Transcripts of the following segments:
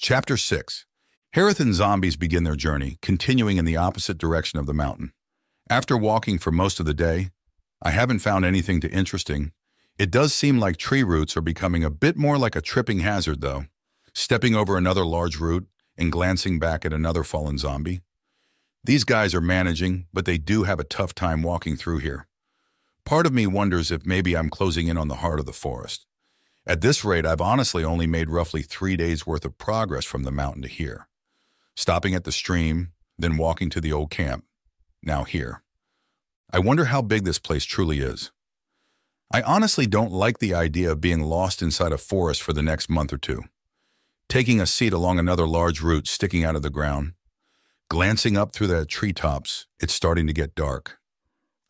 Chapter 6. Harith and zombies begin their journey, continuing in the opposite direction of the mountain. After walking for most of the day, I haven't found anything too interesting. It does seem like tree roots are becoming a bit more like a tripping hazard, though. Stepping over another large root and glancing back at another fallen zombie. These guys are managing, but they do have a tough time walking through here. Part of me wonders if maybe I'm closing in on the heart of the forest. At this rate, I've honestly only made roughly 3 days' worth of progress from the mountain to here. Stopping at the stream, then walking to the old camp. Now here. I wonder how big this place truly is. I honestly don't like the idea of being lost inside a forest for the next month or two. Taking a seat along another large root sticking out of the ground. Glancing up through the treetops, it's starting to get dark.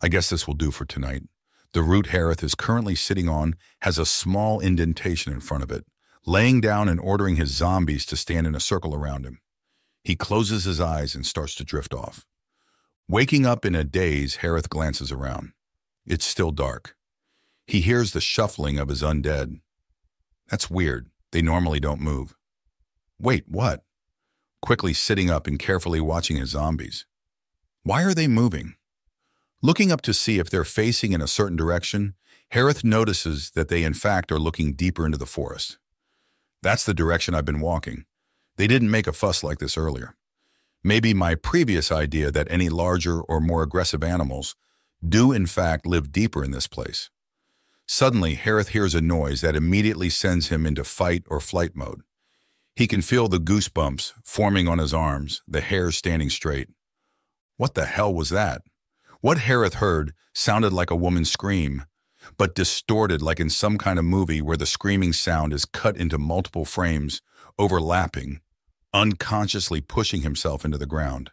I guess this will do for tonight. The root Harith is currently sitting on has a small indentation in front of it, laying down and ordering his zombies to stand in a circle around him. He closes his eyes and starts to drift off. Waking up in a daze, Harith glances around. It's still dark. He hears the shuffling of his undead. That's weird. They normally don't move. Wait, what? Quickly sitting up and carefully watching his zombies. Why are they moving? Looking up to see if they're facing in a certain direction, Harith notices that they in fact are looking deeper into the forest. That's the direction I've been walking. They didn't make a fuss like this earlier. Maybe my previous idea that any larger or more aggressive animals do in fact live deeper in this place. Suddenly, Harith hears a noise that immediately sends him into fight or flight mode. He can feel the goosebumps forming on his arms, the hairs standing straight. What the hell was that? What Harith heard sounded like a woman's scream, but distorted like in some kind of movie where the screaming sound is cut into multiple frames, overlapping, unconsciously pushing himself into the ground.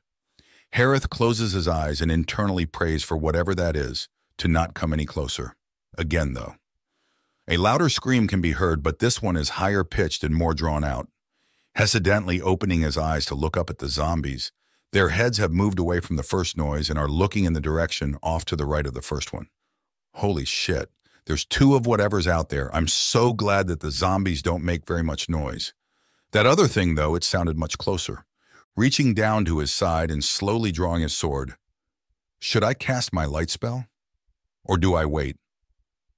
Harith closes his eyes and internally prays for whatever that is to not come any closer. Again, though. A louder scream can be heard, but this one is higher pitched and more drawn out. Hesitantly opening his eyes to look up at the zombies, their heads have moved away from the first noise and are looking in the direction off to the right of the first one. Holy shit, there's 2 of whatever's out there. I'm so glad that the zombies don't make very much noise. That other thing, though, it sounded much closer. Reaching down to his side and slowly drawing his sword. Should I cast my light spell? Or do I wait?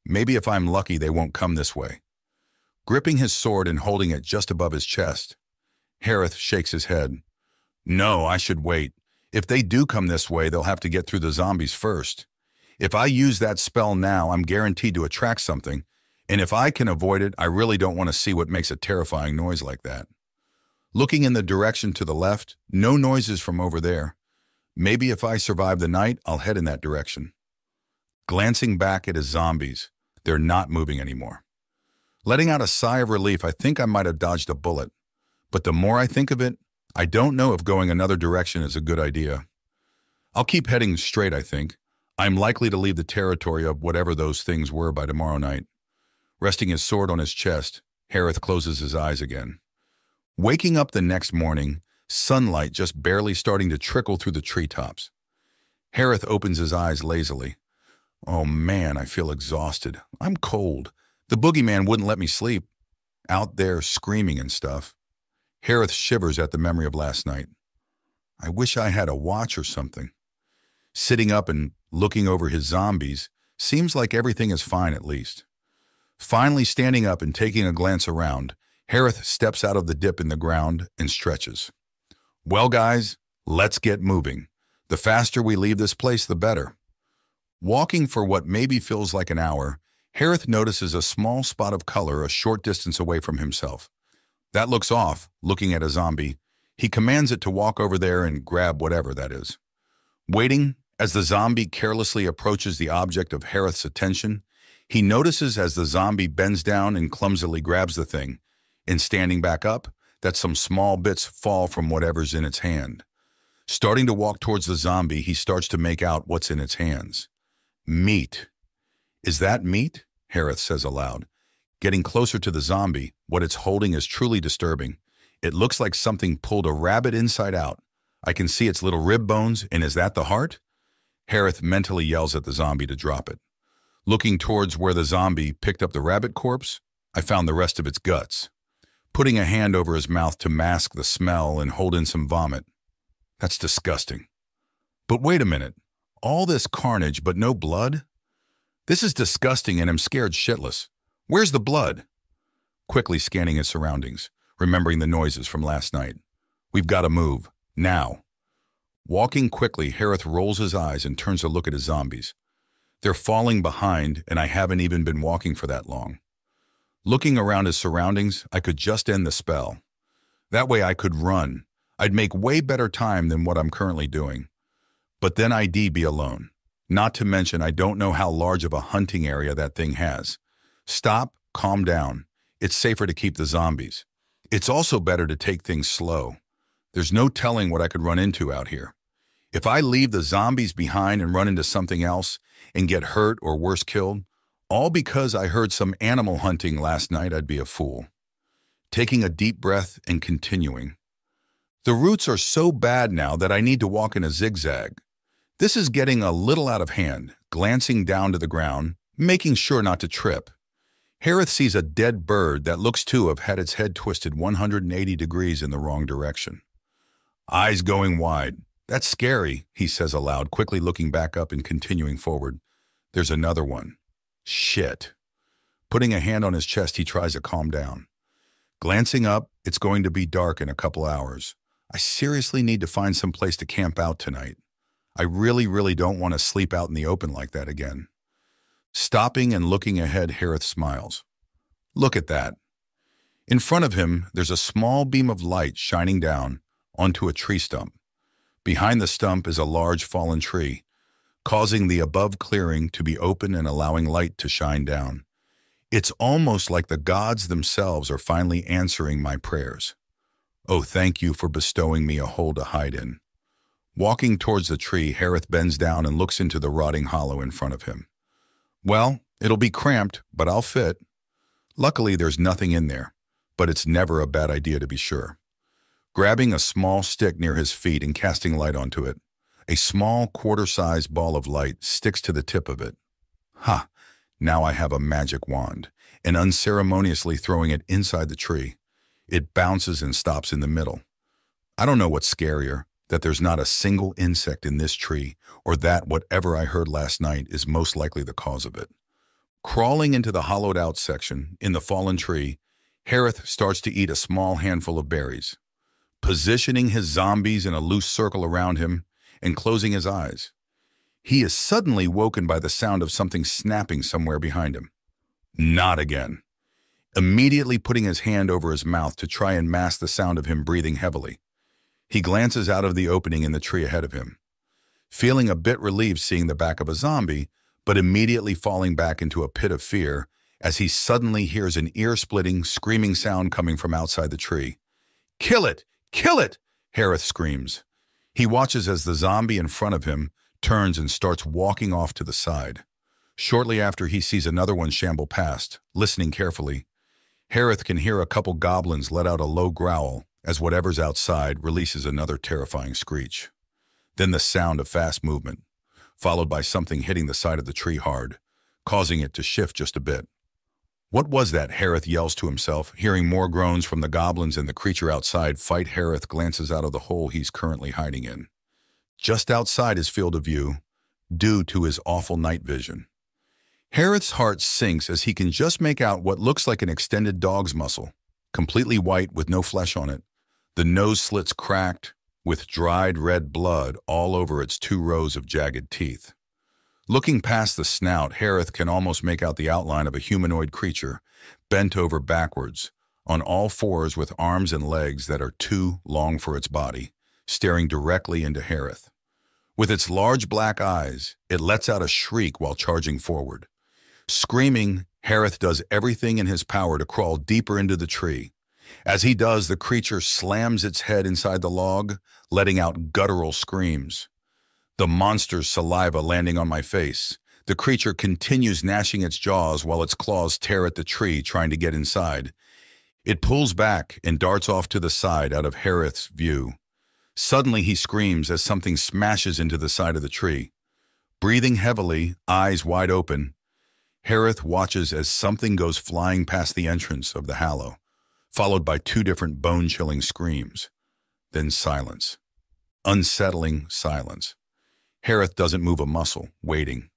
Maybe if I'm lucky they won't come this way. Gripping his sword and holding it just above his chest, Harith shakes his head. No, I should wait. If they do come this way, they'll have to get through the zombies first. If I use that spell now, I'm guaranteed to attract something, and if I can avoid it, I really don't want to see what makes a terrifying noise like that. Looking in the direction to the left, no noises from over there. Maybe if I survive the night, I'll head in that direction. Glancing back at his zombies, they're not moving anymore. Letting out a sigh of relief, I think I might have dodged a bullet. But the more I think of it, I don't know if going another direction is a good idea. I'll keep heading straight, I think. I'm likely to leave the territory of whatever those things were by tomorrow night. Resting his sword on his chest, Harith closes his eyes again. Waking up the next morning, sunlight just barely starting to trickle through the treetops. Harith opens his eyes lazily. Oh man, I feel exhausted. I'm cold. The boogeyman wouldn't let me sleep. Out there screaming and stuff. Harith shivers at the memory of last night. I wish I had a watch or something. Sitting up and looking over his zombies, seems like everything is fine at least. Finally standing up and taking a glance around, Harith steps out of the dip in the ground and stretches. Well guys, let's get moving. The faster we leave this place, the better. Walking for what maybe feels like an hour, Harith notices a small spot of color a short distance away from himself. That looks off, looking at a zombie. He commands it to walk over there and grab whatever that is. Waiting, as the zombie carelessly approaches the object of Harith's attention, he notices as the zombie bends down and clumsily grabs the thing, and standing back up, that some small bits fall from whatever's in its hand. Starting to walk towards the zombie, he starts to make out what's in its hands. Meat. Is that meat? Harith says aloud. Getting closer to the zombie, what it's holding is truly disturbing. It looks like something pulled a rabbit inside out. I can see its little rib bones, and is that the heart? Harith mentally yells at the zombie to drop it. Looking towards where the zombie picked up the rabbit corpse, I found the rest of its guts. putting a hand over his mouth to mask the smell and hold in some vomit. That's disgusting. But wait a minute. All this carnage but no blood? This is disgusting and I'm scared shitless. Where's the blood? Quickly scanning his surroundings, remembering the noises from last night. We've got to move. Now. Walking quickly, Harith rolls his eyes and turns to look at his zombies. They're falling behind, and I haven't even been walking for that long. Looking around his surroundings, I could just end the spell. That way I could run. I'd make way better time than what I'm currently doing. But then I'd be alone. Not to mention I don't know how large of a hunting area that thing has. Stop, calm down. It's safer to keep the zombies. It's also better to take things slow. There's no telling what I could run into out here. If I leave the zombies behind and run into something else and get hurt or worse killed, all because I heard some animal hunting last night, I'd be a fool. Taking a deep breath and continuing. The roots are so bad now that I need to walk in a zigzag. This is getting a little out of hand, glancing down to the ground, making sure not to trip. Harith sees a dead bird that looks to have had its head twisted 180 degrees in the wrong direction. Eyes going wide. That's scary, he says aloud, quickly looking back up and continuing forward. There's another one. Shit. Putting a hand on his chest, he tries to calm down. Glancing up, it's going to be dark in a couple hours. I seriously need to find some place to camp out tonight. I really don't want to sleep out in the open like that again. Stopping and looking ahead, Harith smiles. Look at that. In front of him, there's a small beam of light shining down onto a tree stump. Behind the stump is a large fallen tree, causing the above clearing to be open and allowing light to shine down. It's almost like the gods themselves are finally answering my prayers. Oh, thank you for bestowing me a hole to hide in. Walking towards the tree, Harith bends down and looks into the rotting hollow in front of him. Well, it'll be cramped, but I'll fit. Luckily, there's nothing in there, but it's never a bad idea to be sure. Grabbing a small stick near his feet and casting light onto it, a small quarter-sized ball of light sticks to the tip of it. Ha! Now I have a magic wand, and unceremoniously throwing it inside the tree. It bounces and stops in the middle. I don't know what's scarier, that there's not a single insect in this tree, or that whatever I heard last night is most likely the cause of it. Crawling into the hollowed-out section in the fallen tree, Harith starts to eat a small handful of berries, positioning his zombies in a loose circle around him and closing his eyes. He is suddenly woken by the sound of something snapping somewhere behind him. Not again. Immediately putting his hand over his mouth to try and mask the sound of him breathing heavily, he glances out of the opening in the tree ahead of him, feeling a bit relieved seeing the back of a zombie, but immediately falling back into a pit of fear as he suddenly hears an ear-splitting, screaming sound coming from outside the tree. "Kill it! Kill it!" Harith screams. He watches as the zombie in front of him turns and starts walking off to the side. Shortly after, he sees another one shamble past. Listening carefully, Harith can hear a couple goblins let out a low growl as whatever's outside releases another terrifying screech. Then the sound of fast movement, followed by something hitting the side of the tree hard, causing it to shift just a bit. What was that? Harith yells to himself, hearing more groans from the goblins and the creature outside fight. Harith glances out of the hole he's currently hiding in. Just outside his field of view, due to his awful night vision. Harith's heart sinks as he can just make out what looks like an extended dog's muscle, completely white with no flesh on it, the nose slits cracked, with dried red blood all over its 2 rows of jagged teeth. Looking past the snout, Harith can almost make out the outline of a humanoid creature, bent over backwards, on all fours with arms and legs that are too long for its body, staring directly into Harith. With its large black eyes, it lets out a shriek while charging forward. Screaming, Harith does everything in his power to crawl deeper into the tree. As he does, the creature slams its head inside the log, letting out guttural screams. The monster's saliva landing on my face. The creature continues gnashing its jaws while its claws tear at the tree, trying to get inside. It pulls back and darts off to the side out of Harith's view. Suddenly he screams as something smashes into the side of the tree. Breathing heavily, eyes wide open, Harith watches as something goes flying past the entrance of the hollow, followed by two different bone-chilling screams. Then silence. Unsettling silence. Harith doesn't move a muscle, waiting,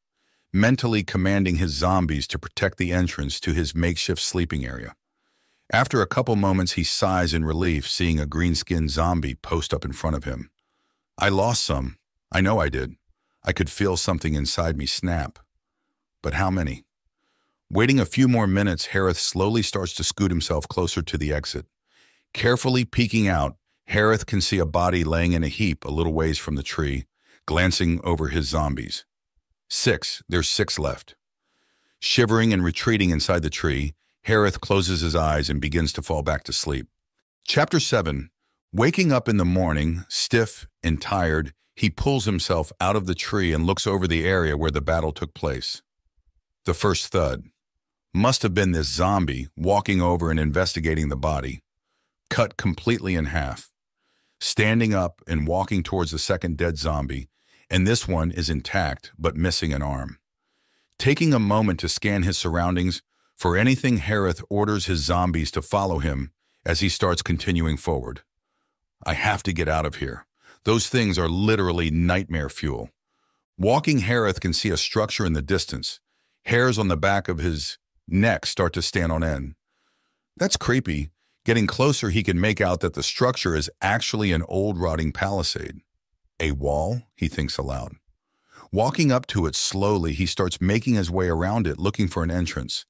mentally commanding his zombies to protect the entrance to his makeshift sleeping area. After a couple moments, he sighs in relief, seeing a green-skinned zombie post up in front of him. I lost some. I know I did. I could feel something inside me snap. But how many? Waiting a few more minutes, Harith slowly starts to scoot himself closer to the exit. Carefully peeking out, Harith can see a body laying in a heap a little ways from the tree, glancing over his zombies. 6. There's 6 left. Shivering and retreating inside the tree, Harith closes his eyes and begins to fall back to sleep. Chapter 7. Waking up in the morning, stiff and tired, he pulls himself out of the tree and looks over the area where the battle took place. The first thud must have been this zombie walking over and investigating the body, cut completely in half, standing up and walking towards the second dead zombie, and this one is intact but missing an arm. Taking a moment to scan his surroundings for anything, Harith orders his zombies to follow him as he starts continuing forward. I have to get out of here. Those things are literally nightmare fuel. Walking, Harith can see a structure in the distance. Hairs on the back of his neck start to stand on end. That's creepy. Getting closer, he can make out that the structure is actually an old rotting palisade. A wall, he thinks aloud. Walking up to it slowly, he starts making his way around it, looking for an entrance.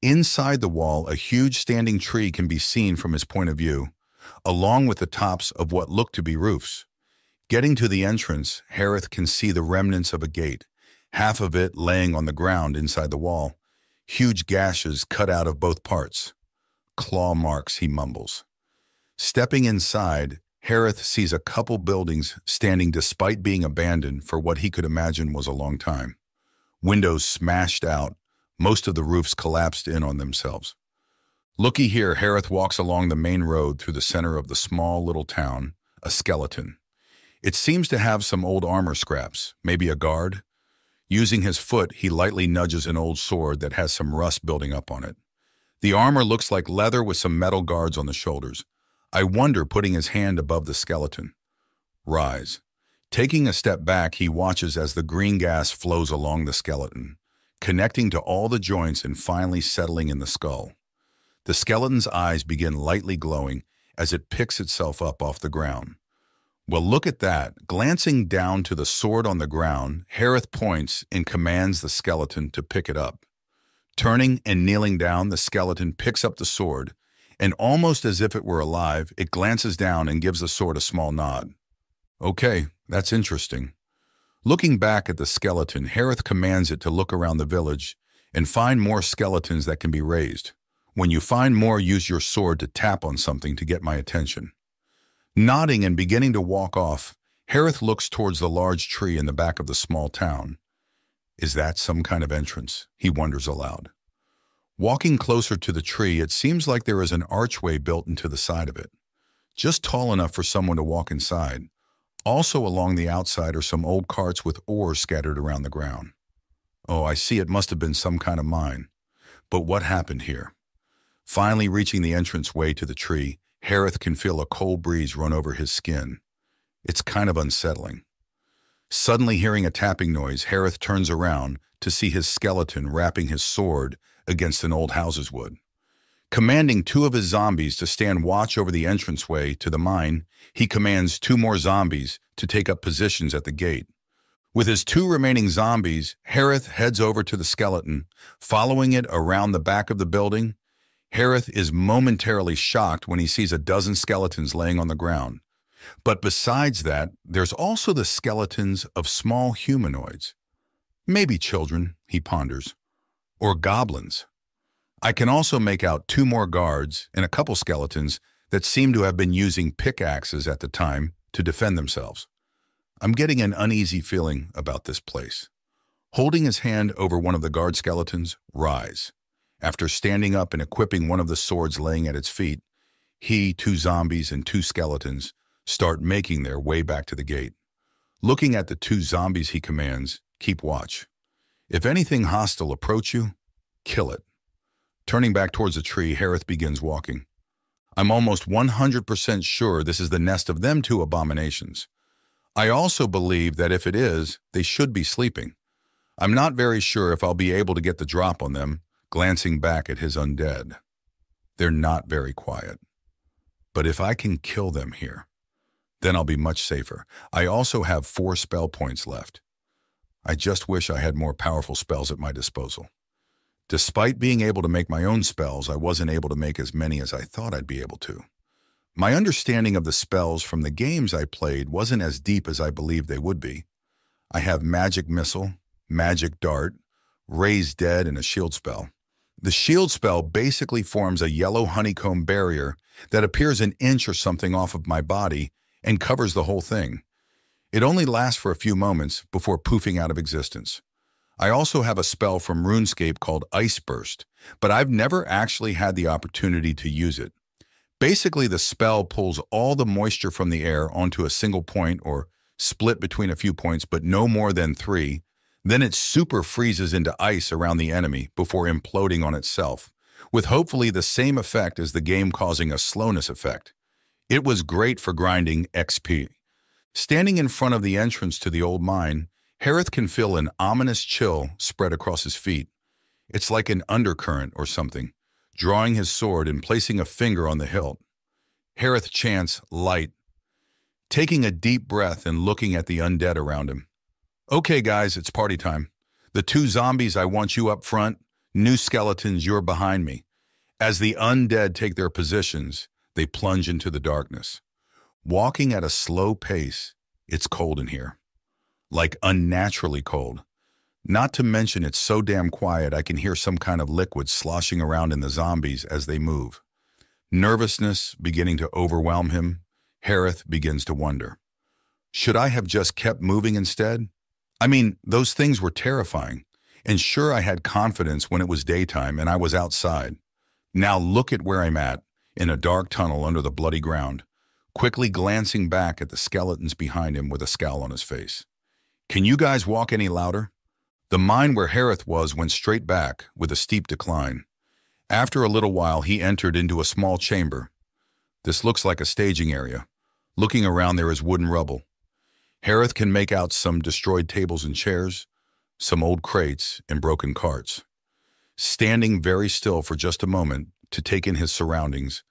Inside the wall, a huge standing tree can be seen from his point of view, along with the tops of what look to be roofs. Getting to the entrance, Harith can see the remnants of a gate, half of it laying on the ground inside the wall, huge gashes cut out of both parts. Claw marks, he mumbles. Stepping inside, Harith sees a couple buildings standing despite being abandoned for what he could imagine was a long time. Windows smashed out, most of the roofs collapsed in on themselves. Looky here, Harith walks along the main road through the center of the small little town, a skeleton. It seems to have some old armor scraps, maybe a guard. Using his foot, he lightly nudges an old sword that has some rust building up on it. The armor looks like leather with some metal guards on the shoulders. I wonder, putting his hand above the skeleton. Rise. Taking a step back, he watches as the green gas flows along the skeleton, connecting to all the joints and finally settling in the skull. The skeleton's eyes begin lightly glowing as it picks itself up off the ground. Well, look at that. Glancing down to the sword on the ground, Harith points and commands the skeleton to pick it up. Turning and kneeling down, the skeleton picks up the sword, and almost as if it were alive, it glances down and gives the sword a small nod. Okay, that's interesting. Looking back at the skeleton, Harith commands it to look around the village and find more skeletons that can be raised. When you find more, use your sword to tap on something to get my attention. Nodding and beginning to walk off, Harith looks towards the large tree in the back of the small town. Is that some kind of entrance? He wonders aloud. Walking closer to the tree, it seems like there is an archway built into the side of it, just tall enough for someone to walk inside. Also along the outside are some old carts with ores scattered around the ground. Oh, I see, it must have been some kind of mine. But what happened here? Finally reaching the entranceway to the tree, Harith can feel a cold breeze run over his skin. It's kind of unsettling. Suddenly hearing a tapping noise, Harith turns around to see his skeleton rapping his sword against an old house's wood. Commanding 2 of his zombies to stand watch over the entranceway to the mine, he commands 2 more zombies to take up positions at the gate. With his 2 remaining zombies, Harith heads over to the skeleton, following it around the back of the building. Harith is momentarily shocked when he sees a dozen skeletons laying on the ground. But besides that, there's also the skeletons of small humanoids. Maybe children, he ponders, or goblins. I can also make out 2 more guards and a couple skeletons that seem to have been using pickaxes at the time to defend themselves. I'm getting an uneasy feeling about this place. Holding his hand over one of the guard skeletons, rise. After standing up and equipping one of the swords laying at its feet, he, 2 zombies, and 2 skeletons start making their way back to the gate. Looking at the 2 zombies, he commands, keep watch. If anything hostile approach you, kill it. Turning back towards the tree, Harith begins walking. I'm almost 100% sure this is the nest of them two abominations. I also believe that if it is, they should be sleeping. I'm not very sure if I'll be able to get the drop on them, glancing back at his undead. They're not very quiet. But if I can kill them here, then I'll be much safer. I also have 4 spell points left. I just wish I had more powerful spells at my disposal. Despite being able to make my own spells, I wasn't able to make as many as I thought I'd be able to. My understanding of the spells from the games I played wasn't as deep as I believed they would be. I have Magic Missile, Magic Dart, Raise Dead, and a Shield spell. The Shield spell basically forms a yellow honeycomb barrier that appears an inch or something off of my body and covers the whole thing. It only lasts for a few moments before poofing out of existence. I also have a spell from RuneScape called Ice Burst, but I've never actually had the opportunity to use it. Basically, the spell pulls all the moisture from the air onto a single point or split between a few points, but no more than 3. Then it super freezes into ice around the enemy before imploding on itself, with hopefully the same effect as the game causing a slowness effect. It was great for grinding XP. Standing in front of the entrance to the old mine, Harith can feel an ominous chill spread across his feet. It's like an undercurrent or something, drawing his sword and placing a finger on the hilt. Harith chants, "Light," taking a deep breath and looking at the undead around him. "Okay, guys, it's party time. The 2 zombies, I want you up front. New skeletons, you're behind me." As the undead take their positions, they plunge into the darkness. Walking at a slow pace, it's cold in here. Like unnaturally cold. Not to mention it's so damn quiet I can hear some kind of liquid sloshing around in the zombies as they move. Nervousness beginning to overwhelm him, Harith begins to wonder. Should I have just kept moving instead? I mean, those things were terrifying. And sure, I had confidence when it was daytime and I was outside. Now look at where I'm at, in a dark tunnel under the bloody ground, quickly glancing back at the skeletons behind him with a scowl on his face. Can you guys walk any louder? The mine where Harith was went straight back with a steep decline. After a little while, he entered into a small chamber. This looks like a staging area. Looking around, there is wooden rubble. Harith can make out some destroyed tables and chairs, some old crates and broken carts. Standing very still for just a moment to take in his surroundings,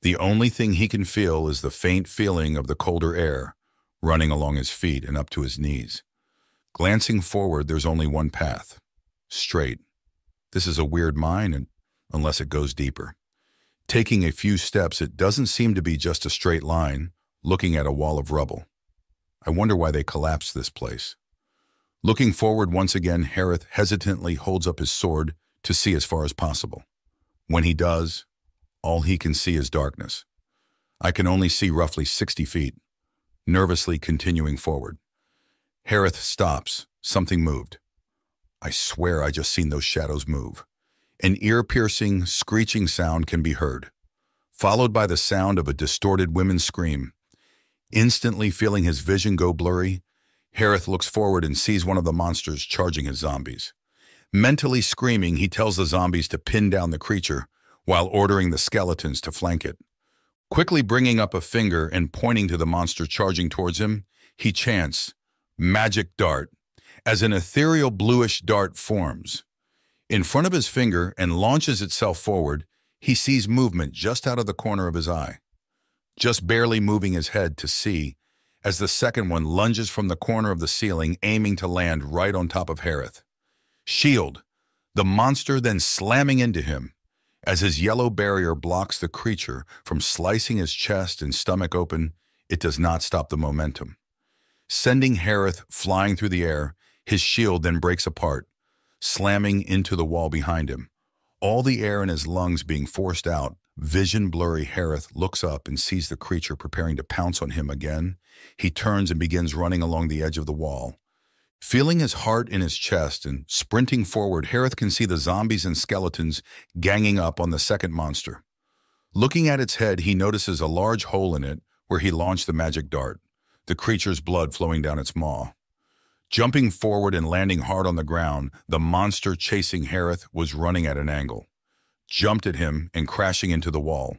the only thing he can feel is the faint feeling of the colder air running along his feet and up to his knees. Glancing forward, there's only one path. Straight. This is a weird mine, unless it goes deeper. Taking a few steps, it doesn't seem to be just a straight line, looking at a wall of rubble. I wonder why they collapsed this place. Looking forward once again, Harith hesitantly holds up his sword to see as far as possible. When he does, all he can see is darkness. I can only see roughly 60 feet, nervously continuing forward. Harith stops. Something moved. I swear I just seen those shadows move. An ear-piercing, screeching sound can be heard, followed by the sound of a distorted women's scream. Instantly feeling his vision go blurry, Harith looks forward and sees one of the monsters charging his zombies. Mentally screaming, he tells the zombies to pin down the creature while ordering the skeletons to flank it. Quickly bringing up a finger and pointing to the monster charging towards him, he chants, "Magic Dart," as an ethereal bluish dart forms. In front of his finger and launches itself forward, he sees movement just out of the corner of his eye. Just barely moving his head to see, as the second one lunges from the corner of the ceiling, aiming to land right on top of Harith. Shield, the monster then slamming into him, as his yellow barrier blocks the creature from slicing his chest and stomach open. It does not stop the momentum. Sending Harith flying through the air, his shield then breaks apart, slamming into the wall behind him. All the air in his lungs being forced out, vision blurry Harith looks up and sees the creature preparing to pounce on him again. He turns and begins running along the edge of the wall. Feeling his heart in his chest and sprinting forward, Harith can see the zombies and skeletons ganging up on the second monster. Looking at its head, he notices a large hole in it where he launched the magic dart, the creature's blood flowing down its maw. Jumping forward and landing hard on the ground, the monster chasing Harith was running at an angle, jumped at him and crashing into the wall.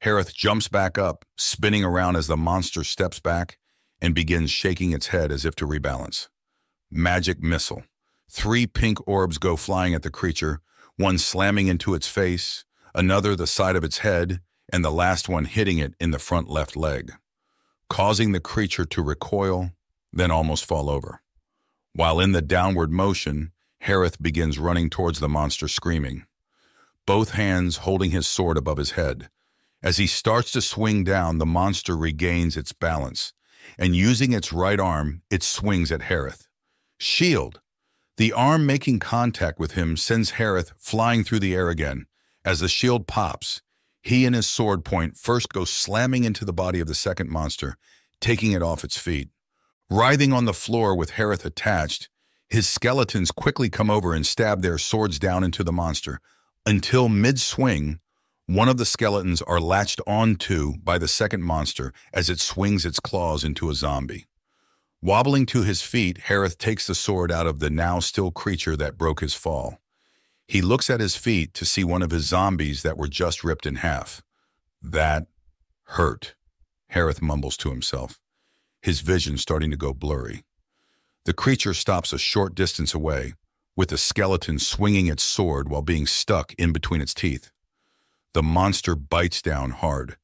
Harith jumps back up, spinning around as the monster steps back and begins shaking its head as if to rebalance. Magic missile. 3 pink orbs go flying at the creature, one slamming into its face, another the side of its head, and the last one hitting it in the front left leg, causing the creature to recoil, then almost fall over. While in the downward motion, Harith begins running towards the monster screaming, both hands holding his sword above his head. As he starts to swing down, the monster regains its balance, and using its right arm, it swings at Harith. Shield! The arm making contact with him sends Harith flying through the air again. As the shield pops, he and his sword point first go slamming into the body of the second monster, taking it off its feet. Writhing on the floor with Harith attached, his skeletons quickly come over and stab their swords down into the monster, until mid-swing, one of the skeletons are latched onto by the second monster as it swings its claws into a zombie. Wobbling to his feet, Harith takes the sword out of the now still creature that broke his fall. He looks at his feet to see one of his zombies that were just ripped in half. That hurt, Harith mumbles to himself, his vision starting to go blurry. The creature stops a short distance away, with the skeleton swinging its sword while being stuck in between its teeth. The monster bites down hard,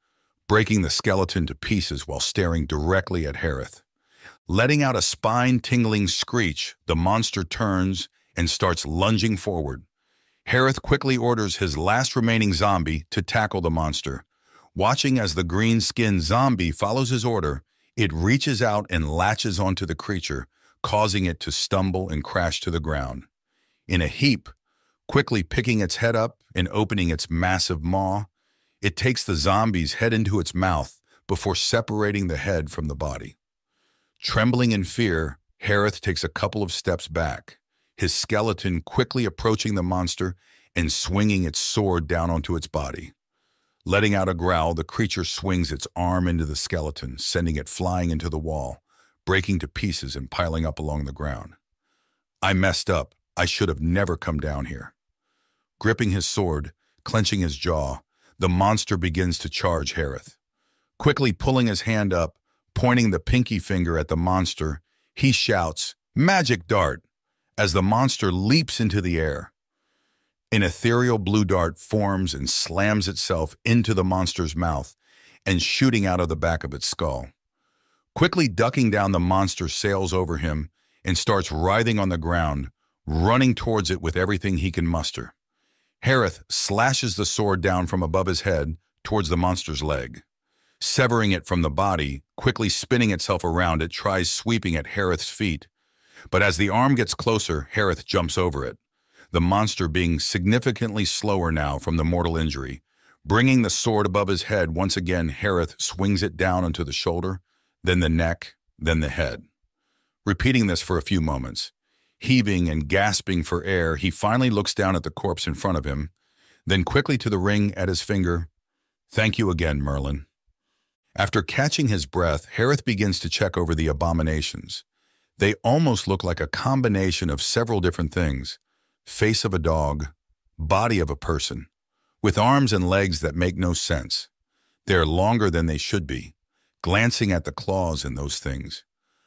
breaking the skeleton to pieces while staring directly at Harith. Letting out a spine-tingling screech, the monster turns and starts lunging forward. Harith quickly orders his last remaining zombie to tackle the monster. Watching as the green-skinned zombie follows his order, it reaches out and latches onto the creature, causing it to stumble and crash to the ground. In a heap, quickly picking its head up and opening its massive maw, it takes the zombie's head into its mouth before separating the head from the body. Trembling in fear, Harith takes a couple of steps back, his skeleton quickly approaching the monster and swinging its sword down onto its body. Letting out a growl, the creature swings its arm into the skeleton, sending it flying into the wall, breaking to pieces and piling up along the ground. I messed up. I should have never come down here. Gripping his sword, clenching his jaw, the monster begins to charge Harith. Quickly pulling his hand up, pointing the pinky finger at the monster, he shouts, "Magic dart!" as the monster leaps into the air. An ethereal blue dart forms and slams itself into the monster's mouth and shooting out of the back of its skull. Quickly ducking down, the monster sails over him and starts writhing on the ground, running towards it with everything he can muster. Harith slashes the sword down from above his head towards the monster's leg. Severing it from the body, quickly spinning itself around, it tries sweeping at Harith's feet. But as the arm gets closer, Harith jumps over it, the monster being significantly slower now from the mortal injury. Bringing the sword above his head, once again Harith swings it down onto the shoulder, then the neck, then the head. Repeating this for a few moments. Heaving and gasping for air, he finally looks down at the corpse in front of him, then quickly to the ring at his finger. "Thank you again, Merlin." After catching his breath, Harith begins to check over the abominations. They almost look like a combination of several different things. Face of a dog, body of a person, with arms and legs that make no sense. They're longer than they should be, glancing at the claws in those things.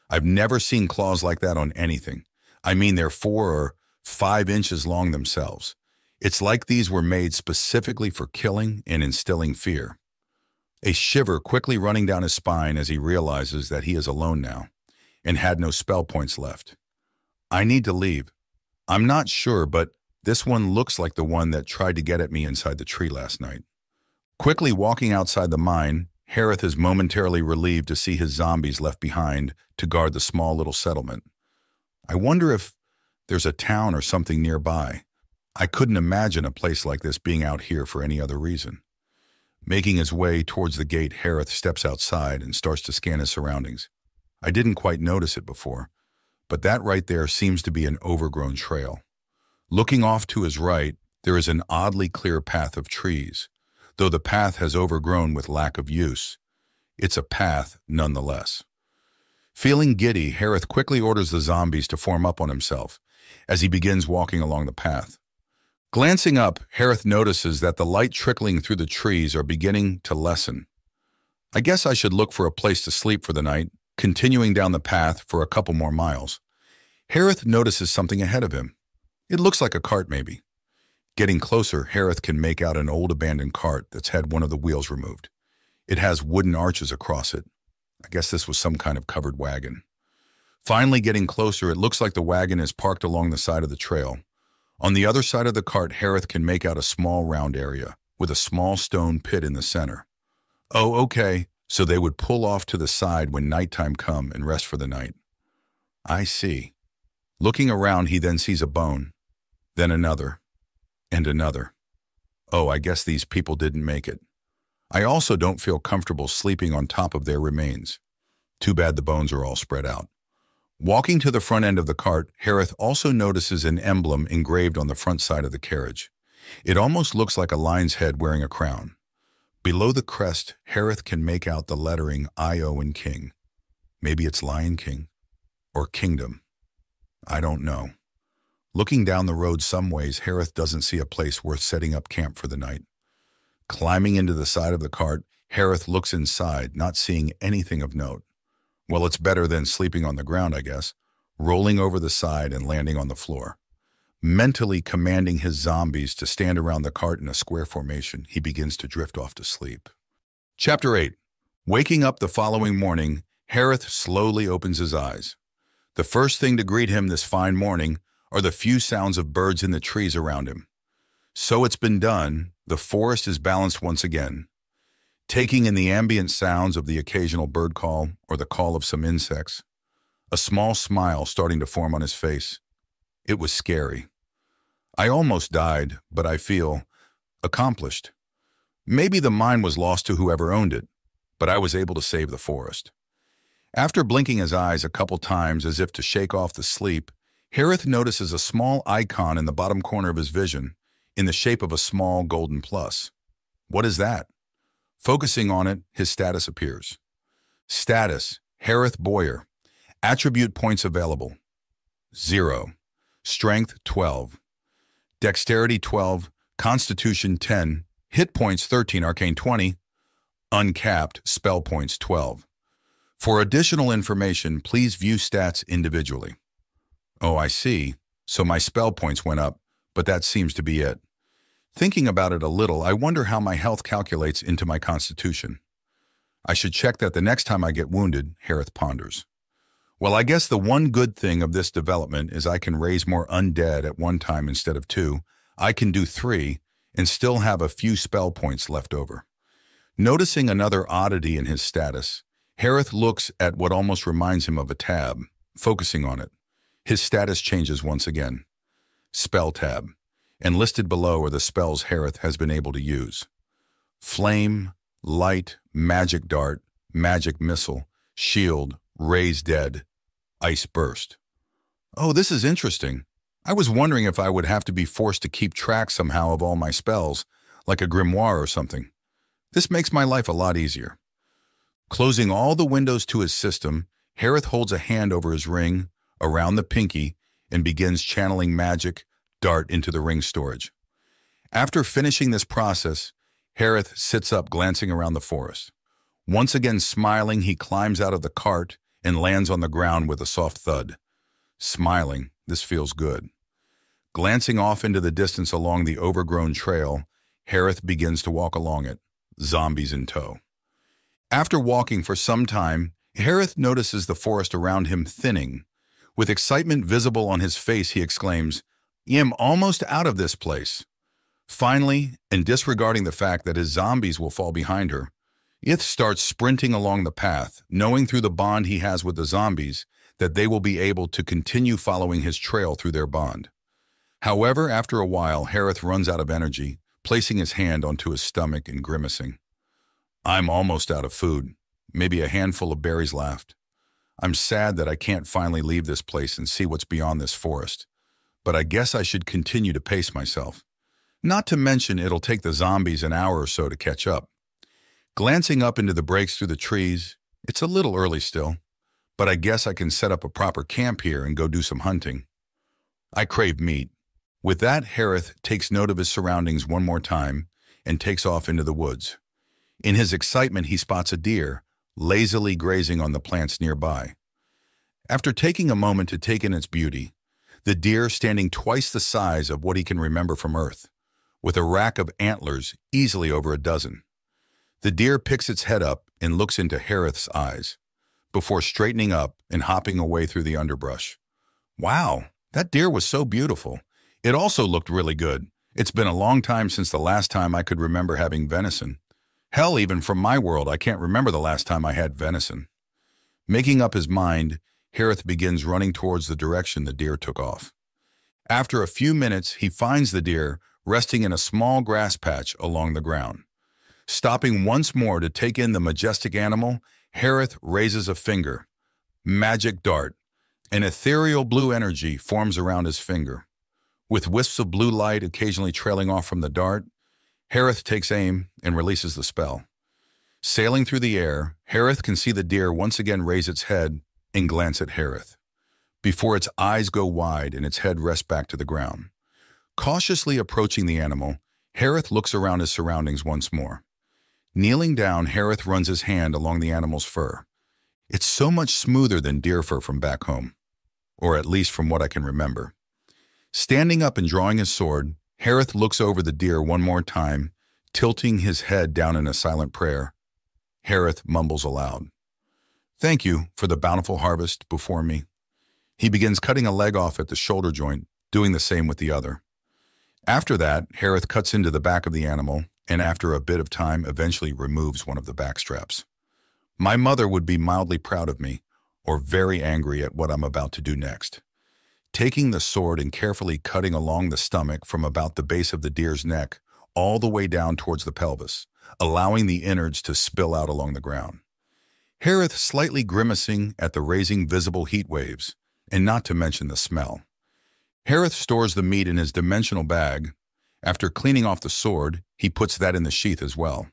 I've never seen claws like that on anything. I mean, they're 4 or 5 inches long themselves. It's like these were made specifically for killing and instilling fear. A shiver quickly running down his spine as he realizes that he is alone now and had no spell points left. I need to leave. I'm not sure, but this one looks like the one that tried to get at me inside the tree last night. Quickly walking outside the mine, Harith is momentarily relieved to see his zombies left behind to guard the small little settlement. I wonder if there's a town or something nearby. I couldn't imagine a place like this being out here for any other reason. Making his way towards the gate, Harith steps outside and starts to scan his surroundings. I didn't quite notice it before, but that right there seems to be an overgrown trail. Looking off to his right, there is an oddly clear path of trees, though the path has overgrown with lack of use. It's a path nonetheless. Feeling giddy, Harith quickly orders the zombies to form up on himself as he begins walking along the path. Glancing up, Harith notices that the light trickling through the trees are beginning to lessen. I guess I should look for a place to sleep for the night, continuing down the path for a couple more miles. Harith notices something ahead of him. It looks like a cart, maybe. Getting closer, Harith can make out an old abandoned cart that's had one of the wheels removed. It has wooden arches across it. I guess this was some kind of covered wagon. Finally getting closer, it looks like the wagon is parked along the side of the trail. On the other side of the cart, Harith can make out a small round area with a small stone pit in the center. Oh, okay, so they would pull off to the side when nighttime come and rest for the night. I see. Looking around, he then sees a bone, then another, and another. Oh, I guess these people didn't make it. I also don't feel comfortable sleeping on top of their remains. Too bad the bones are all spread out. Walking to the front end of the cart, Harith also notices an emblem engraved on the front side of the carriage. It almost looks like a lion's head wearing a crown. Below the crest, Harith can make out the lettering I-O in King. Maybe it's Lion King or Kingdom. I don't know. Looking down the road some ways, Harith doesn't see a place worth setting up camp for the night. Climbing into the side of the cart, Harith looks inside, not seeing anything of note. Well, it's better than sleeping on the ground, I guess, rolling over the side and landing on the floor. Mentally commanding his zombies to stand around the cart in a square formation, he begins to drift off to sleep. Chapter 8. Waking up the following morning, Harith slowly opens his eyes. The first thing to greet him this fine morning are the few sounds of birds in the trees around him. So it's been done, the forest is balanced once again. Taking in the ambient sounds of the occasional bird call or the call of some insects, a small smile starting to form on his face. It was scary. I almost died, but I feel accomplished. Maybe the mine was lost to whoever owned it, but I was able to save the forest. After blinking his eyes a couple times as if to shake off the sleep, Harith notices a small icon in the bottom corner of his vision in the shape of a small golden plus. What is that? Focusing on it, his status appears. Status, Harith Boyer. Attribute points available. 0. Strength, 12. Dexterity, 12. Constitution, 10. Hit points, 13. Arcane, 20. Uncapped, spell points, 12. For additional information, please view stats individually. Oh, I see. So my spell points went up, but that seems to be it. Thinking about it a little, I wonder how my health calculates into my constitution. I should check that the next time I get wounded, Harith ponders. Well, I guess the one good thing of this development is I can raise more undead at one time instead of 2. I can do 3 and still have a few spell points left over. Noticing another oddity in his status, Harith looks at what almost reminds him of a tab, focusing on it. His status changes once again. Spell tab. And listed below are the spells Harith has been able to use. Flame, Light, Magic Dart, Magic Missile, Shield, Raise Dead, Ice Burst. Oh, this is interesting. I was wondering if I would have to be forced to keep track somehow of all my spells, like a grimoire or something. This makes my life a lot easier. Closing all the windows to his system, Harith holds a hand over his ring, around the pinky, and begins channeling magic dart into the ring storage. After finishing this process, Harith sits up, glancing around the forest. Once again smiling, he climbs out of the cart and lands on the ground with a soft thud. Smiling, this feels good. Glancing off into the distance along the overgrown trail, Harith begins to walk along it, zombies in tow. After walking for some time, Harith notices the forest around him thinning. With excitement visible on his face, he exclaims, "I'm almost out of this place." Finally, and disregarding the fact that his zombies will fall behind her, Ith starts sprinting along the path, knowing through the bond he has with the zombies that they will be able to continue following his trail through their bond. However, after a while, Harith runs out of energy, placing his hand onto his stomach and grimacing. "I'm almost out of food. Maybe a handful of berries left. I'm sad that I can't finally leave this place and see what's beyond this forest, but I guess I should continue to pace myself. Not to mention it'll take the zombies an hour or so to catch up." Glancing up into the breaks through the trees, it's a little early still, but I guess I can set up a proper camp here and go do some hunting. I crave meat. With that, Harith takes note of his surroundings one more time and takes off into the woods. In his excitement, he spots a deer, lazily grazing on the plants nearby. After taking a moment to take in its beauty, the deer standing twice the size of what he can remember from Earth, with a rack of antlers easily over a dozen. The deer picks its head up and looks into Harith's eyes, before straightening up and hopping away through the underbrush. Wow, that deer was so beautiful. It also looked really good. It's been a long time since the last time I could remember having venison. Hell, even from my world, I can't remember the last time I had venison. Making up his mind, Harith begins running towards the direction the deer took off. After a few minutes, he finds the deer resting in a small grass patch along the ground. Stopping once more to take in the majestic animal, Harith raises a finger. Magic dart. An ethereal blue energy forms around his finger. With wisps of blue light occasionally trailing off from the dart, Harith takes aim and releases the spell. Sailing through the air, Harith can see the deer once again raise its head and glance at Harith, before its eyes go wide and its head rests back to the ground. Cautiously approaching the animal, Harith looks around his surroundings once more. Kneeling down, Harith runs his hand along the animal's fur. It's so much smoother than deer fur from back home, or at least from what I can remember. Standing up and drawing his sword, Harith looks over the deer one more time, tilting his head down in a silent prayer. Harith mumbles aloud, "Thank you for the bountiful harvest before me." He begins cutting a leg off at the shoulder joint, doing the same with the other. After that, Harith cuts into the back of the animal, and after a bit of time eventually removes one of the back straps. My mother would be mildly proud of me, or very angry at what I'm about to do next. Taking the sword and carefully cutting along the stomach from about the base of the deer's neck, all the way down towards the pelvis, allowing the innards to spill out along the ground. Harith slightly grimacing at the raising visible heat waves, and not to mention the smell. Harith stores the meat in his dimensional bag. After cleaning off the sword, he puts that in the sheath as well.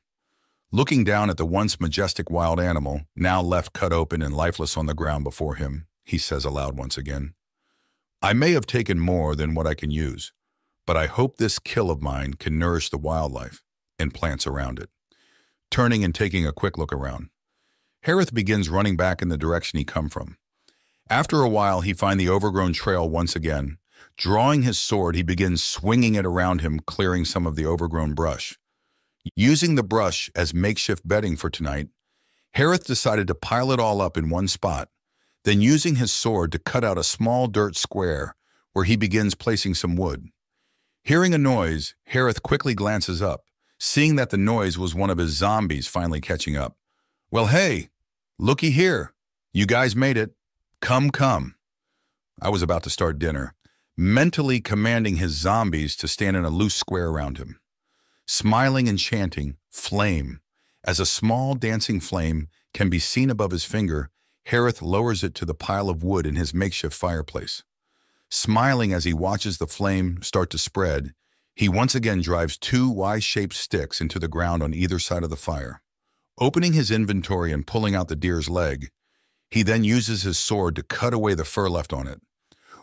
Looking down at the once majestic wild animal, now left cut open and lifeless on the ground before him, he says aloud once again, "I may have taken more than what I can use, but I hope this kill of mine can nourish the wildlife and plants around it." Turning and taking a quick look around, Harith begins running back in the direction he come from. After a while, he finds the overgrown trail once again. Drawing his sword, he begins swinging it around him, clearing some of the overgrown brush. Using the brush as makeshift bedding for tonight, Harith decided to pile it all up in one spot, then using his sword to cut out a small dirt square where he begins placing some wood. Hearing a noise, Harith quickly glances up, seeing that the noise was one of his zombies finally catching up. "Well, hey, looky here. You guys made it. Come, come." I was about to start dinner, mentally commanding his zombies to stand in a loose square around him. Smiling and chanting, "Flame." As a small dancing flame can be seen above his finger, Harith lowers it to the pile of wood in his makeshift fireplace. Smiling as he watches the flame start to spread, he once again drives two Y-shaped sticks into the ground on either side of the fire. Opening his inventory and pulling out the deer's leg, he then uses his sword to cut away the fur left on it.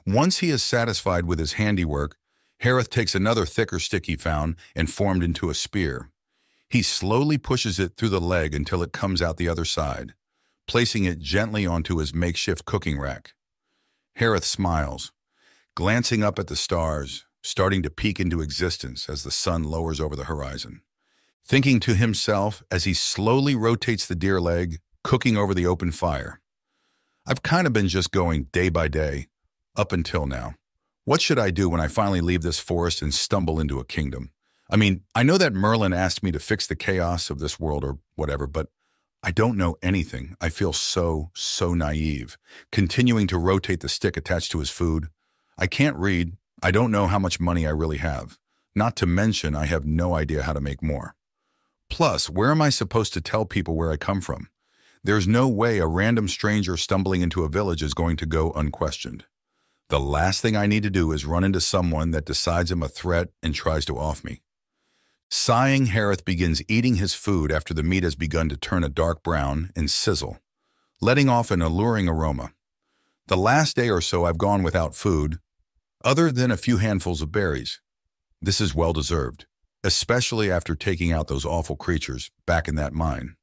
Once he is satisfied with his handiwork, Harith takes another thicker stick he found and formed into a spear. He slowly pushes it through the leg until it comes out the other side, placing it gently onto his makeshift cooking rack. Harith smiles, glancing up at the stars, starting to peek into existence as the sun lowers over the horizon. Thinking to himself as he slowly rotates the deer leg, cooking over the open fire. I've kind of been just going day by day, up until now. What should I do when I finally leave this forest and stumble into a kingdom? I mean, I know that Merlin asked me to fix the chaos of this world or whatever, but I don't know anything. I feel so naive. Continuing to rotate the stick attached to his food. I can't read. I don't know how much money I really have. Not to mention, I have no idea how to make more. Plus, where am I supposed to tell people where I come from? There's no way a random stranger stumbling into a village is going to go unquestioned. The last thing I need to do is run into someone that decides I'm a threat and tries to off me. Sighing, Harith begins eating his food after the meat has begun to turn a dark brown and sizzle, letting off an alluring aroma. The last day or so I've gone without food. other than a few handfuls of berries. This is well-deserved, especially after taking out those awful creatures back in that mine.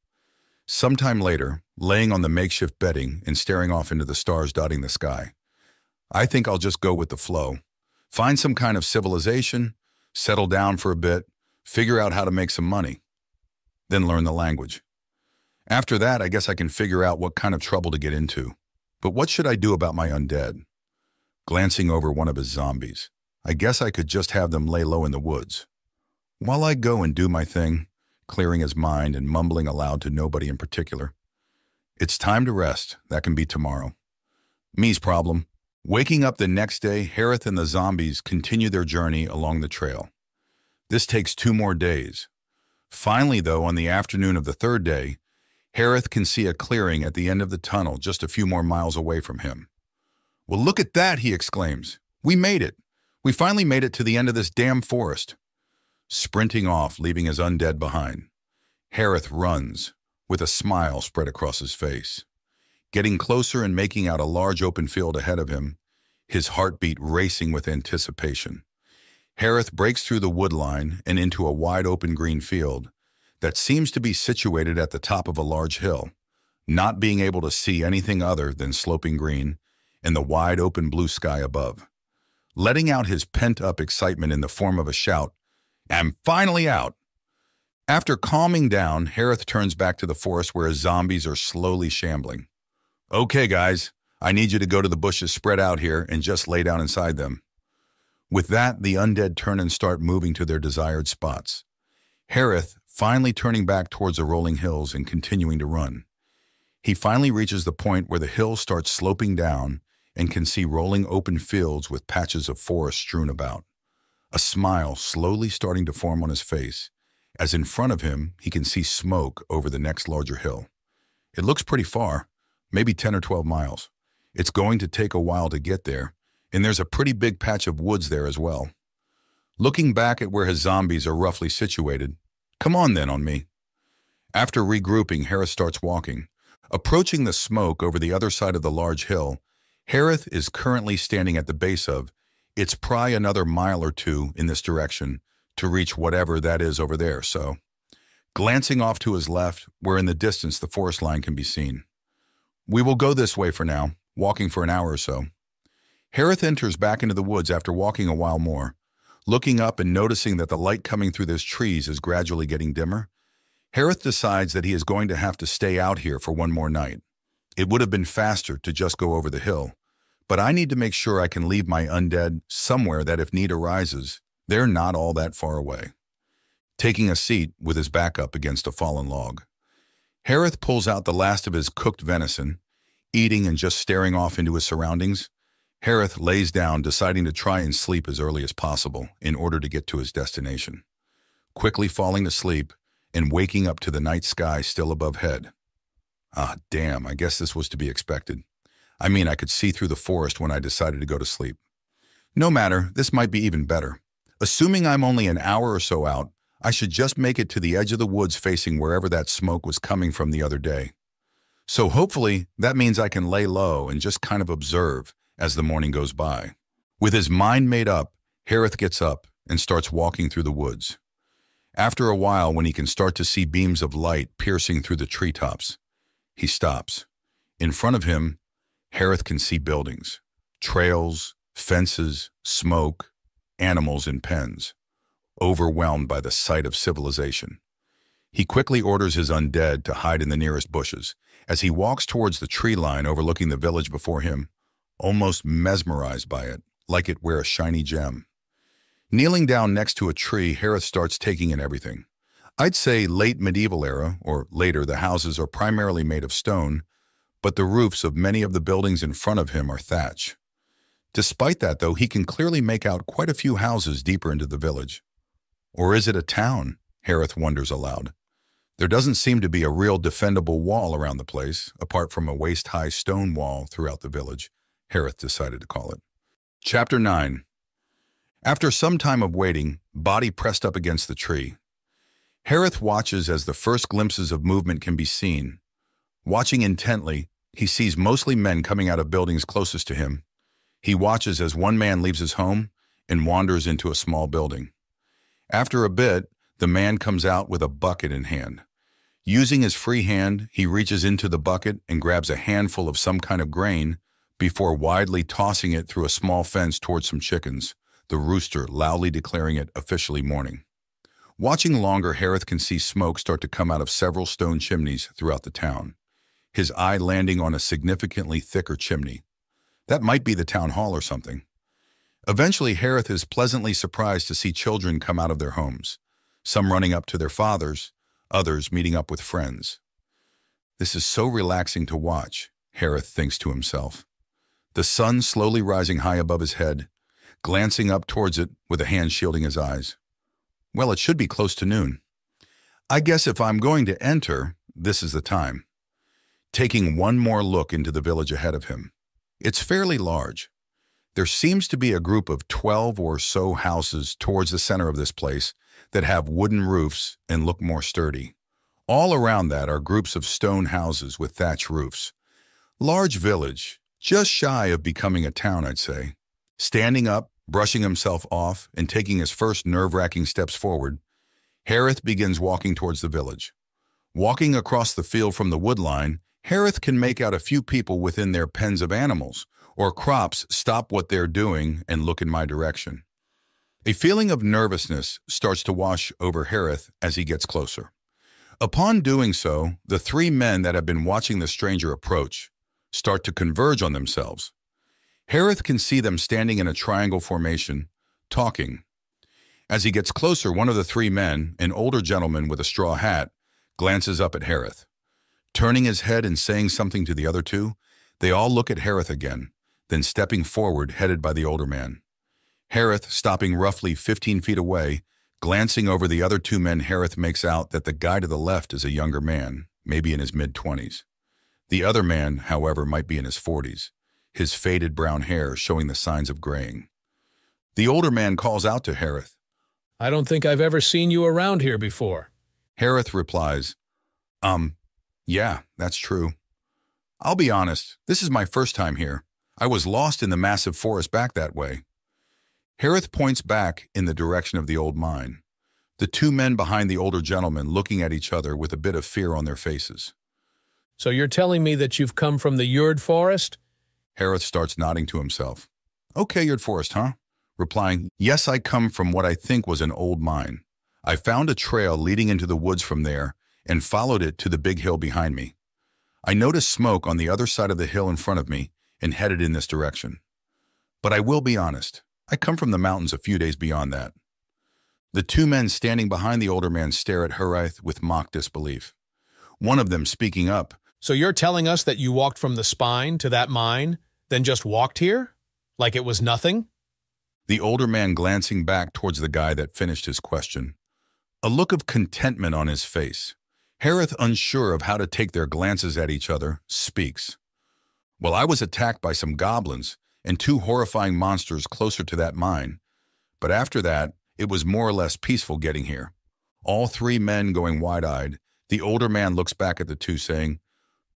Sometime later, laying on the makeshift bedding and staring off into the stars dotting the sky, I think I'll just go with the flow. Find some kind of civilization, settle down for a bit, figure out how to make some money, then learn the language. After that, I guess I can figure out what kind of trouble to get into. But what should I do about my undead? Glancing over one of his zombies, I guess I could just have them lay low in the woods. While I go and do my thing, clearing his mind and mumbling aloud to nobody in particular. It's time to rest. That can be tomorrow. Me's problem. Waking up the next day, Harith and the zombies continue their journey along the trail. This takes 2 more days. Finally, though, on the afternoon of the 3rd day, Harith can see a clearing at the end of the tunnel just a few more miles away from him. "Well, look at that," he exclaims. "We made it. We finally made it to the end of this damn forest." Sprinting off, leaving his undead behind, Harith runs, with a smile spread across his face. Getting closer and making out a large open field ahead of him, his heartbeat racing with anticipation. Harith breaks through the wood line and into a wide open green field that seems to be situated at the top of a large hill, not being able to see anything other than sloping green and the wide open blue sky above. Letting out his pent-up excitement in the form of a shout, "I'm finally out!" After calming down, Harith turns back to the forest where his zombies are slowly shambling. "Okay, guys, I need you to go to the bushes spread out here and just lay down inside them." With that, the undead turn and start moving to their desired spots. Harith finally turning back towards the rolling hills and continuing to run. He finally reaches the point where the hill starts sloping down and can see rolling open fields with patches of forest strewn about. A smile slowly starting to form on his face, as in front of him he can see smoke over the next larger hill. It looks pretty far, maybe 10 or 12 miles. It's going to take a while to get there, and there's a pretty big patch of woods there as well. Looking back at where his zombies are roughly situated, "Come on then on me." After regrouping, Harith starts walking. Approaching the smoke over the other side of the large hill, Harith is currently standing at the base of. It's probably another mile or 2 in this direction to reach whatever that is over there, so. Glancing off to his left, where in the distance the forest line can be seen. We will go this way for now, walking for an hour or so. Harith enters back into the woods after walking a while more. Looking up and noticing that the light coming through those trees is gradually getting dimmer, Harith decides that he is going to have to stay out here for one more night. It would have been faster to just go over the hill, but I need to make sure I can leave my undead somewhere that if need arises, they're not all that far away. Taking a seat with his back up against a fallen log, Harith pulls out the last of his cooked venison. Eating and just staring off into his surroundings, Harith lays down, deciding to try and sleep as early as possible in order to get to his destination. Quickly falling to sleep and waking up to the night sky still above head. Ah, damn, I guess this was to be expected. I mean, I could see through the forest when I decided to go to sleep. No matter, this might be even better. Assuming I'm only an hour or so out, I should just make it to the edge of the woods facing wherever that smoke was coming from the other day. So hopefully that means I can lay low and just kind of observe as the morning goes by. With his mind made up, Harith gets up and starts walking through the woods. After a while, when he can start to see beams of light piercing through the treetops, he stops. In front of him, Harith can see buildings, trails, fences, smoke, animals in pens, overwhelmed by the sight of civilization. He quickly orders his undead to hide in the nearest bushes as he walks towards the tree line overlooking the village before him, almost mesmerized by it, like it were a shiny gem. Kneeling down next to a tree, Harith starts taking in everything. I'd say late medieval era, or later, the houses are primarily made of stone, but the roofs of many of the buildings in front of him are thatch. Despite that, though, he can clearly make out quite a few houses deeper into the village. Or is it a town? Harith wonders aloud. There doesn't seem to be a real defendable wall around the place, apart from a waist-high stone wall throughout the village, Harith decided to call it. Chapter 9. After some time of waiting, body pressed up against the tree, Harith watches as the first glimpses of movement can be seen. Watching intently, he sees mostly men coming out of buildings closest to him. He watches as one man leaves his home and wanders into a small building. After a bit, the man comes out with a bucket in hand. Using his free hand, he reaches into the bucket and grabs a handful of some kind of grain before widely tossing it through a small fence towards some chickens, the rooster loudly declaring it officially morning. Watching longer, Harith can see smoke start to come out of several stone chimneys throughout the town, his eye landing on a significantly thicker chimney. That might be the town hall or something. Eventually, Harith is pleasantly surprised to see children come out of their homes, some running up to their fathers, others meeting up with friends. This is so relaxing to watch, Harith thinks to himself. The sun slowly rising high above his head, glancing up towards it with a hand shielding his eyes. Well, it should be close to noon. I guess if I'm going to enter, this is the time. Taking one more look into the village ahead of him. It's fairly large. There seems to be a group of 12 or so houses towards the center of this place that have wooden roofs and look more sturdy. All around that are groups of stone houses with thatch roofs. Large village, just shy of becoming a town, I'd say. Standing up, brushing himself off, and taking his first nerve-wracking steps forward, Harith begins walking towards the village. Walking across the field from the wood line, Harith can make out a few people within their pens of animals or crops stop what they're doing and look in my direction. A feeling of nervousness starts to wash over Harith as he gets closer. Upon doing so, the three men that have been watching the stranger approach start to converge on themselves. Harith can see them standing in a triangle formation, talking. As he gets closer, one of the three men, an older gentleman with a straw hat, glances up at Harith. Turning his head and saying something to the other two, they all look at Harith again, then stepping forward, headed by the older man. Harith, stopping roughly 15 feet away, glancing over the other two men, Harith makes out that the guy to the left is a younger man, maybe in his mid-20s. The other man, however, might be in his 40s, his faded brown hair showing the signs of graying. The older man calls out to Harith. I don't think I've ever seen you around here before. Harith replies, yeah, that's true. I'll be honest, this is my first time here. I was lost in the massive forest back that way. Harith points back in the direction of the old mine, the two men behind the older gentleman looking at each other with a bit of fear on their faces. So you're telling me that you've come from the Yurd Forest? Harith starts nodding to himself. Okay, Yurd Forest, huh? Replying, yes, I come from what I think was an old mine. I found a trail leading into the woods from there and followed it to the big hill behind me. I noticed smoke on the other side of the hill in front of me and headed in this direction. But I will be honest, I come from the mountains a few days beyond that. The two men standing behind the older man stare at Harith with mock disbelief. One of them speaking up. So you're telling us that you walked from the spine to that mine, then just walked here? Like it was nothing? The older man glancing back towards the guy that finished his question. A look of contentment on his face. Harith, unsure of how to take their glances at each other, speaks. Well, I was attacked by some goblins and two horrifying monsters closer to that mine. But after that, it was more or less peaceful getting here. All three men going wide-eyed, the older man looks back at the two saying,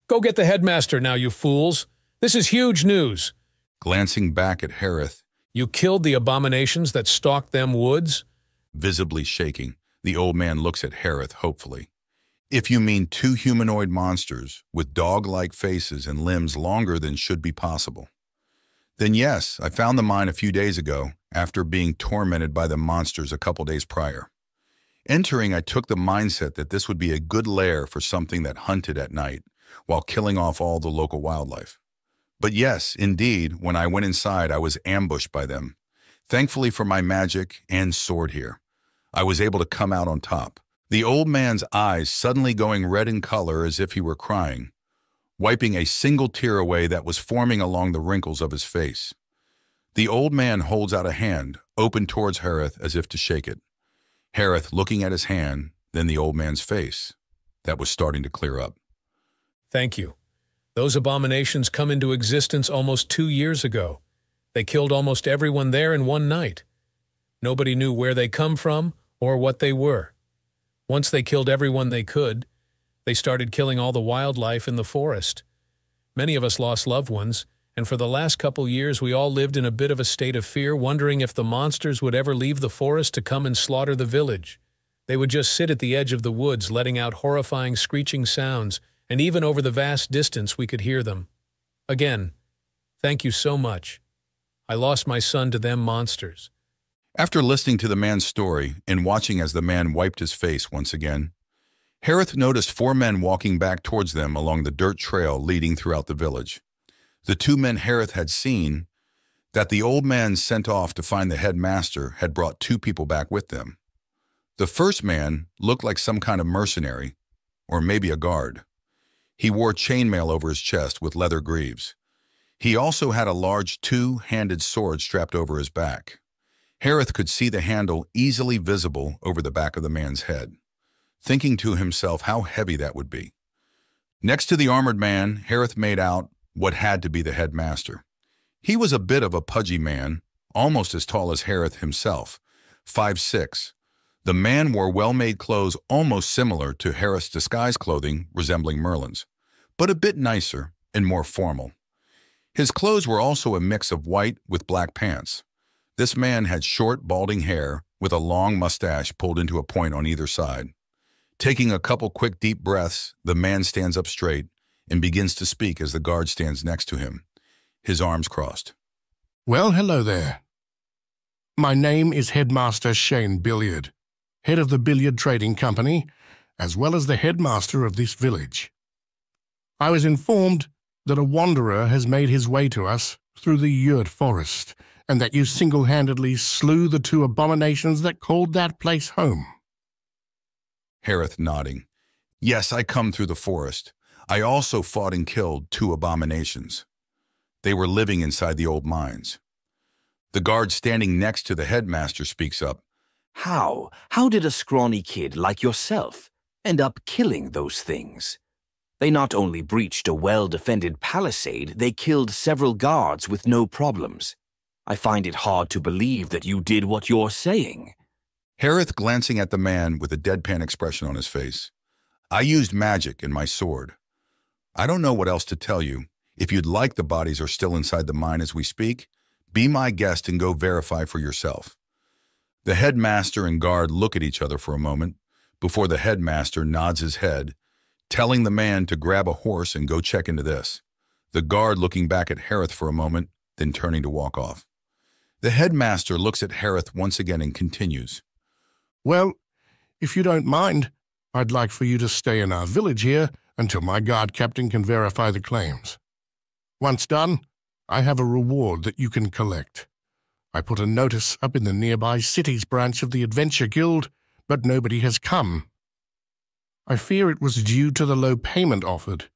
Go get the headmaster now, you fools. This is huge news. Glancing back at Harith. You killed the abominations that stalked them woods? Visibly shaking, the old man looks at Harith hopefully. If you mean two humanoid monsters with dog-like faces and limbs longer than should be possible. Then yes, I found the mine a few days ago after being tormented by the monsters a couple days prior. Entering, I took the mindset that this would be a good lair for something that hunted at night while killing off all the local wildlife. But yes, indeed, when I went inside, I was ambushed by them. Thankfully for my magic and sword here, I was able to come out on top. The old man's eyes suddenly going red in color as if he were crying, wiping a single tear away that was forming along the wrinkles of his face. The old man holds out a hand, open towards Harith as if to shake it. Harith looking at his hand, then the old man's face. That was starting to clear up. Thank you. Those abominations come into existence almost 2 years ago. They killed almost everyone there in one night. Nobody knew where they come from or what they were. Once they killed everyone they could, they started killing all the wildlife in the forest. Many of us lost loved ones, and for the last couple years we all lived in a bit of a state of fear, wondering if the monsters would ever leave the forest to come and slaughter the village. They would just sit at the edge of the woods, letting out horrifying screeching sounds, and even over the vast distance we could hear them. Again, thank you so much. I lost my son to them monsters. After listening to the man's story and watching as the man wiped his face once again, Harith noticed 4 men walking back towards them along the dirt trail leading throughout the village. The 2 men Harith had seen that the old man sent off to find the headmaster had brought 2 people back with them. The first man looked like some kind of mercenary, or maybe a guard. He wore chainmail over his chest with leather greaves. He also had a large 2-handed sword strapped over his back. Harith could see the handle easily visible over the back of the man's head, thinking to himself how heavy that would be. Next to the armored man, Harith made out what had to be the headmaster. He was a bit of a pudgy man, almost as tall as Harith himself, 5'6". The man wore well-made clothes almost similar to Harith's disguise clothing, resembling Merlin's, but a bit nicer and more formal. His clothes were also a mix of white with black pants. This man had short, balding hair with a long mustache pulled into a point on either side. Taking a couple quick deep breaths, the man stands up straight and begins to speak as the guard stands next to him, his arms crossed. Well, hello there. My name is Headmaster Shane Billiard, head of the Billiard Trading Company, as well as the headmaster of this village. I was informed that a wanderer has made his way to us through the Yurt Forest, and that you single-handedly slew the 2 abominations that called that place home. Harith nodding. Yes, I come through the forest. I also fought and killed 2 abominations. They were living inside the old mines. The guard standing next to the headmaster speaks up. How? How did a scrawny kid like yourself end up killing those things? They not only breached a well-defended palisade, they killed several guards with no problems. I find it hard to believe that you did what you're saying. Harith glancing at the man with a deadpan expression on his face. I used magic and my sword. I don't know what else to tell you. If you'd like, the bodies are still inside the mine as we speak. Be my guest and go verify for yourself. The headmaster and guard look at each other for a moment before the headmaster nods his head, telling the man to grab a horse and go check into this. The guard looking back at Harith for a moment, then turning to walk off. The headmaster looks at Harith once again and continues. Well, if you don't mind, I'd like for you to stay in our village here until my guard captain can verify the claims. Once done, I have a reward that you can collect. I put a notice up in the nearby cities branch of the Adventure Guild, but nobody has come. I fear it was due to the low payment offered,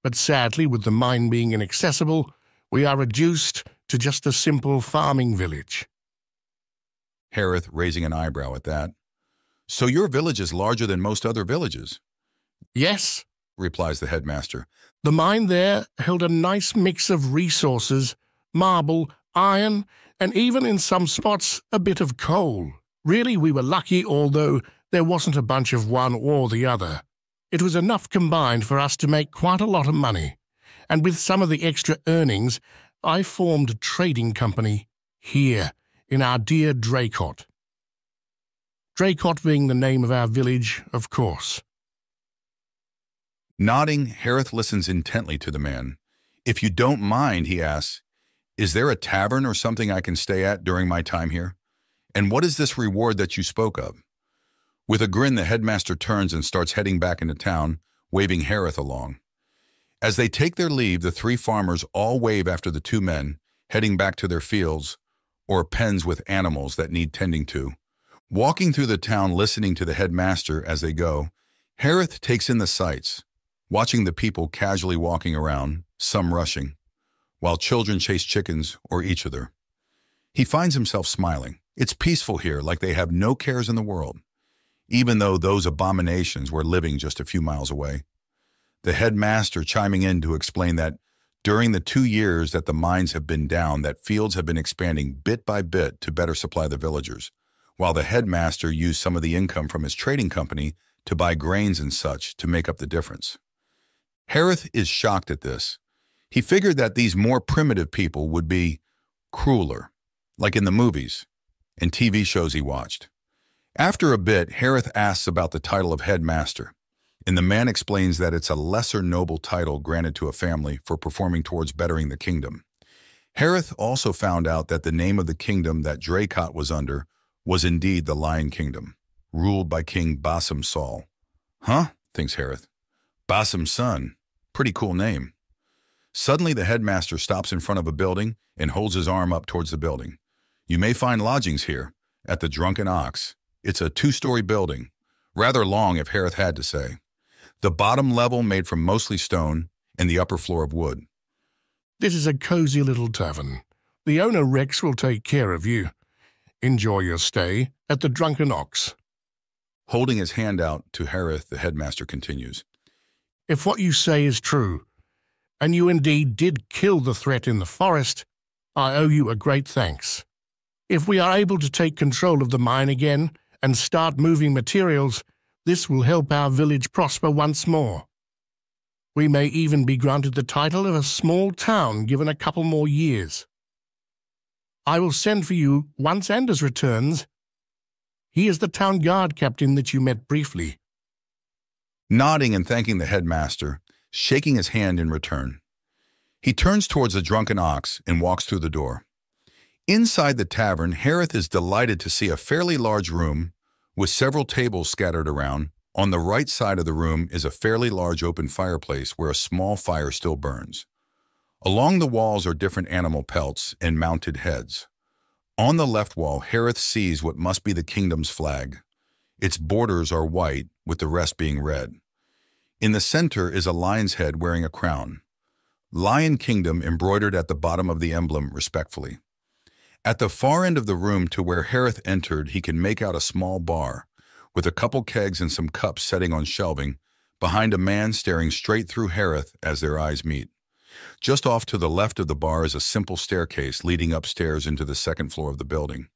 but sadly, with the mine being inaccessible, we are reduced to just a simple farming village. Harith raising an eyebrow at that. So your village is larger than most other villages? Yes, replies the headmaster. The mine there held a nice mix of resources, marble, iron, and even in some spots a bit of coal. Really, we were lucky, although there wasn't a bunch of one or the other. It was enough combined for us to make quite a lot of money, and with some of the extra earnings, I formed a trading company here in our dear Dracot. Dracot being the name of our village, of course. Nodding, Harith listens intently to the man. If you don't mind, he asks, is there a tavern or something I can stay at during my time here? And what is this reward that you spoke of? With a grin, the headmaster turns and starts heading back into town, waving Harith along. As they take their leave, the 3 farmers all wave after the 2 men, heading back to their fields or pens with animals that need tending to. Walking through the town, listening to the headmaster as they go, Harith takes in the sights, watching the people casually walking around, some rushing, while children chase chickens or each other. He finds himself smiling. It's peaceful here, like they have no cares in the world, even though those abominations were living just a few miles away. The headmaster chiming in to explain that during the 2 years that the mines have been down, that fields have been expanding bit by bit to better supply the villagers, while the headmaster used some of the income from his trading company to buy grains and such to make up the difference. Harith is shocked at this. He figured that these more primitive people would be crueler, like in the movies and TV shows he watched. After a bit, Harith asks about the title of headmaster, and the man explains that it's a lesser noble title granted to a family for performing towards bettering the kingdom. Harith also found out that the name of the kingdom that Dracot was under was indeed the Lion Kingdom, ruled by King Basim Saul. Huh? Thinks Harith. Basim's son. Pretty cool name. Suddenly the headmaster stops in front of a building and holds his arm up towards the building. You may find lodgings here, at the Drunken Ox. It's a 2-story building, rather long if Harith had to say. The bottom level made from mostly stone and the upper floor of wood. This is a cozy little tavern. The owner Rex will take care of you. Enjoy your stay at the Drunken Ox. Holding his hand out to Harith, the headmaster continues. If what you say is true, and you indeed did kill the threat in the forest, I owe you a great thanks. If we are able to take control of the mine again and start moving materials, this will help our village prosper once more. We may even be granted the title of a small town given a couple more years. I will send for you once Anders returns. He is the town guard captain that you met briefly. Nodding and thanking the headmaster, shaking his hand in return. He turns towards the Drunken Ox and walks through the door. Inside the tavern, Harith is delighted to see a fairly large room with several tables scattered around. On the right side of the room is a fairly large open fireplace where a small fire still burns. Along the walls are different animal pelts and mounted heads. On the left wall, Harith sees what must be the kingdom's flag. Its borders are white, with the rest being red. In the center is a lion's head wearing a crown. Lion Kingdom embroidered at the bottom of the emblem respectfully. At the far end of the room to where Harith entered, he can make out a small bar, with a couple kegs and some cups setting on shelving, behind a man staring straight through Harith as their eyes meet. Just off to the left of the bar is a simple staircase leading upstairs into the second floor of the building.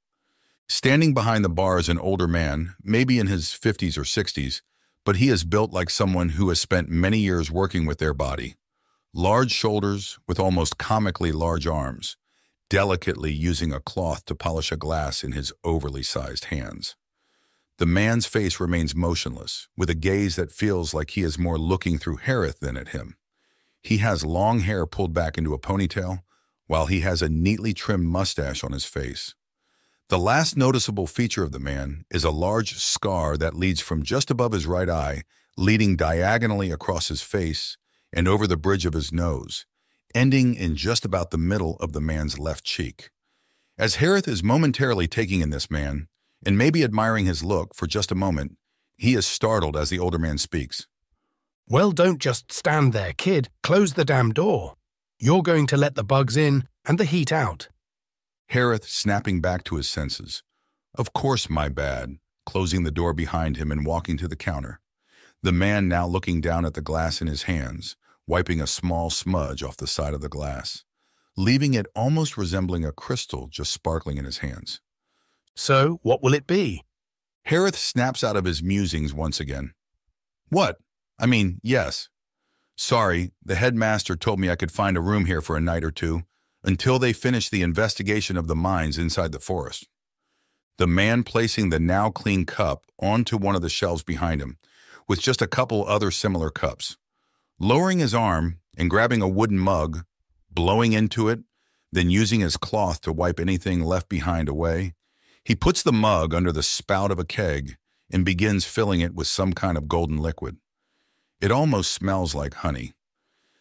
Standing behind the bar is an older man, maybe in his 50s or 60s, but he is built like someone who has spent many years working with their body. Large shoulders with almost comically large arms, delicately using a cloth to polish a glass in his overly sized hands. The man's face remains motionless, with a gaze that feels like he is more looking through Harith than at him. He has long hair pulled back into a ponytail, while he has a neatly trimmed mustache on his face. The last noticeable feature of the man is a large scar that leads from just above his right eye, leading diagonally across his face and over the bridge of his nose, ending in just about the middle of the man's left cheek. As Harith is momentarily taking in this man, and maybe admiring his look for just a moment, he is startled as the older man speaks. Well, don't just stand there, kid. Close the damn door. You're going to let the bugs in and the heat out. Harith snapping back to his senses. Of course, my bad, closing the door behind him and walking to the counter. The man now looking down at the glass in his hands, wiping a small smudge off the side of the glass, leaving it almost resembling a crystal just sparkling in his hands. So, what will it be? Harith snaps out of his musings once again. What? I mean, yes. Sorry, the headmaster told me I could find a room here for a night or two, until they finish the investigation of the mines inside the forest. The man placing the now clean cup onto one of the shelves behind him, with just a couple other similar cups. Lowering his arm and grabbing a wooden mug, blowing into it, then using his cloth to wipe anything left behind away, he puts the mug under the spout of a keg and begins filling it with some kind of golden liquid. It almost smells like honey.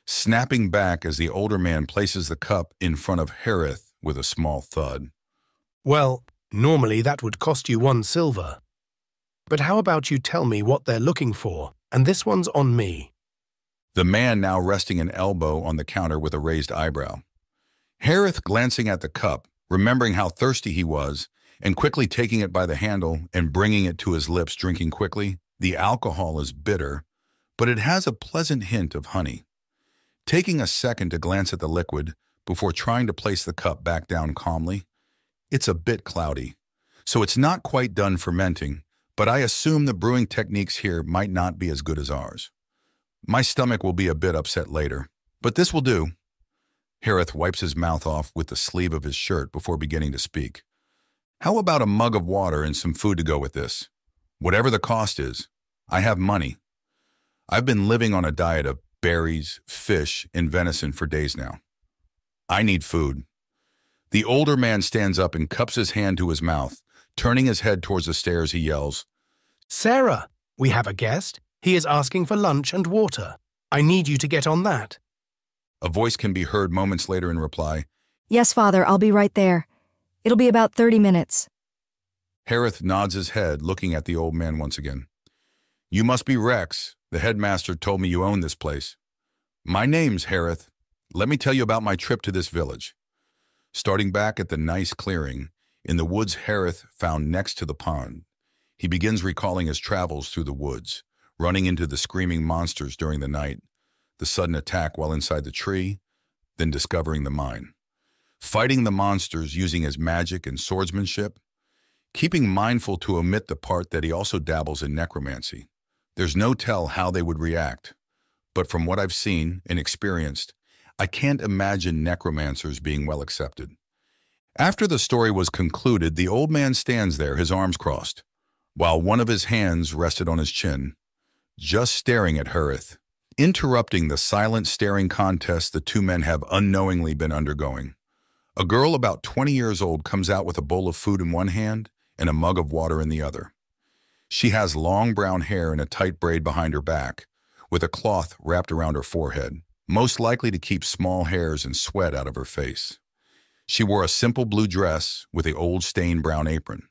Snapping back as the older man places the cup in front of Harith with a small thud. Well, normally that would cost you 1 silver. But how about you tell me what they're looking for, and this one's on me. The man now resting an elbow on the counter with a raised eyebrow. Harith glancing at the cup, remembering how thirsty he was, and quickly taking it by the handle and bringing it to his lips, drinking quickly. The alcohol is bitter, but it has a pleasant hint of honey. Taking a second to glance at the liquid before trying to place the cup back down calmly, it's a bit cloudy, so it's not quite done fermenting, but I assume the brewing techniques here might not be as good as ours. My stomach will be a bit upset later, but this will do. Harith wipes his mouth off with the sleeve of his shirt before beginning to speak. How about a mug of water and some food to go with this? Whatever the cost is, I have money. I've been living on a diet of berries, fish, and venison for days now. I need food. The older man stands up and cups his hand to his mouth. Turning his head towards the stairs, he yells, Sarah, we have a guest. He is asking for lunch and water. I need you to get on that. A voice can be heard moments later in reply. Yes, Father, I'll be right there. It'll be about 30 minutes. Harith nods his head, looking at the old man once again. You must be Rex. The headmaster told me you own this place. My name's Harith. Let me tell you about my trip to this village. Starting back at the nice clearing, in the woods Harith found next to the pond, he begins recalling his travels through the woods, running into the screaming monsters during the night, the sudden attack while inside the tree, then discovering the mine. Fighting the monsters using his magic and swordsmanship, keeping mindful to omit the part that he also dabbles in necromancy. There's no tell how they would react, but from what I've seen and experienced, I can't imagine necromancers being well accepted. After the story was concluded, the old man stands there, his arms crossed, while one of his hands rested on his chin, just staring at Harith, interrupting the silent staring contest the two men have unknowingly been undergoing. A girl about 20 years old comes out with a bowl of food in one hand and a mug of water in the other. She has long brown hair in a tight braid behind her back, with a cloth wrapped around her forehead, most likely to keep small hairs and sweat out of her face. She wore a simple blue dress with an old stained brown apron.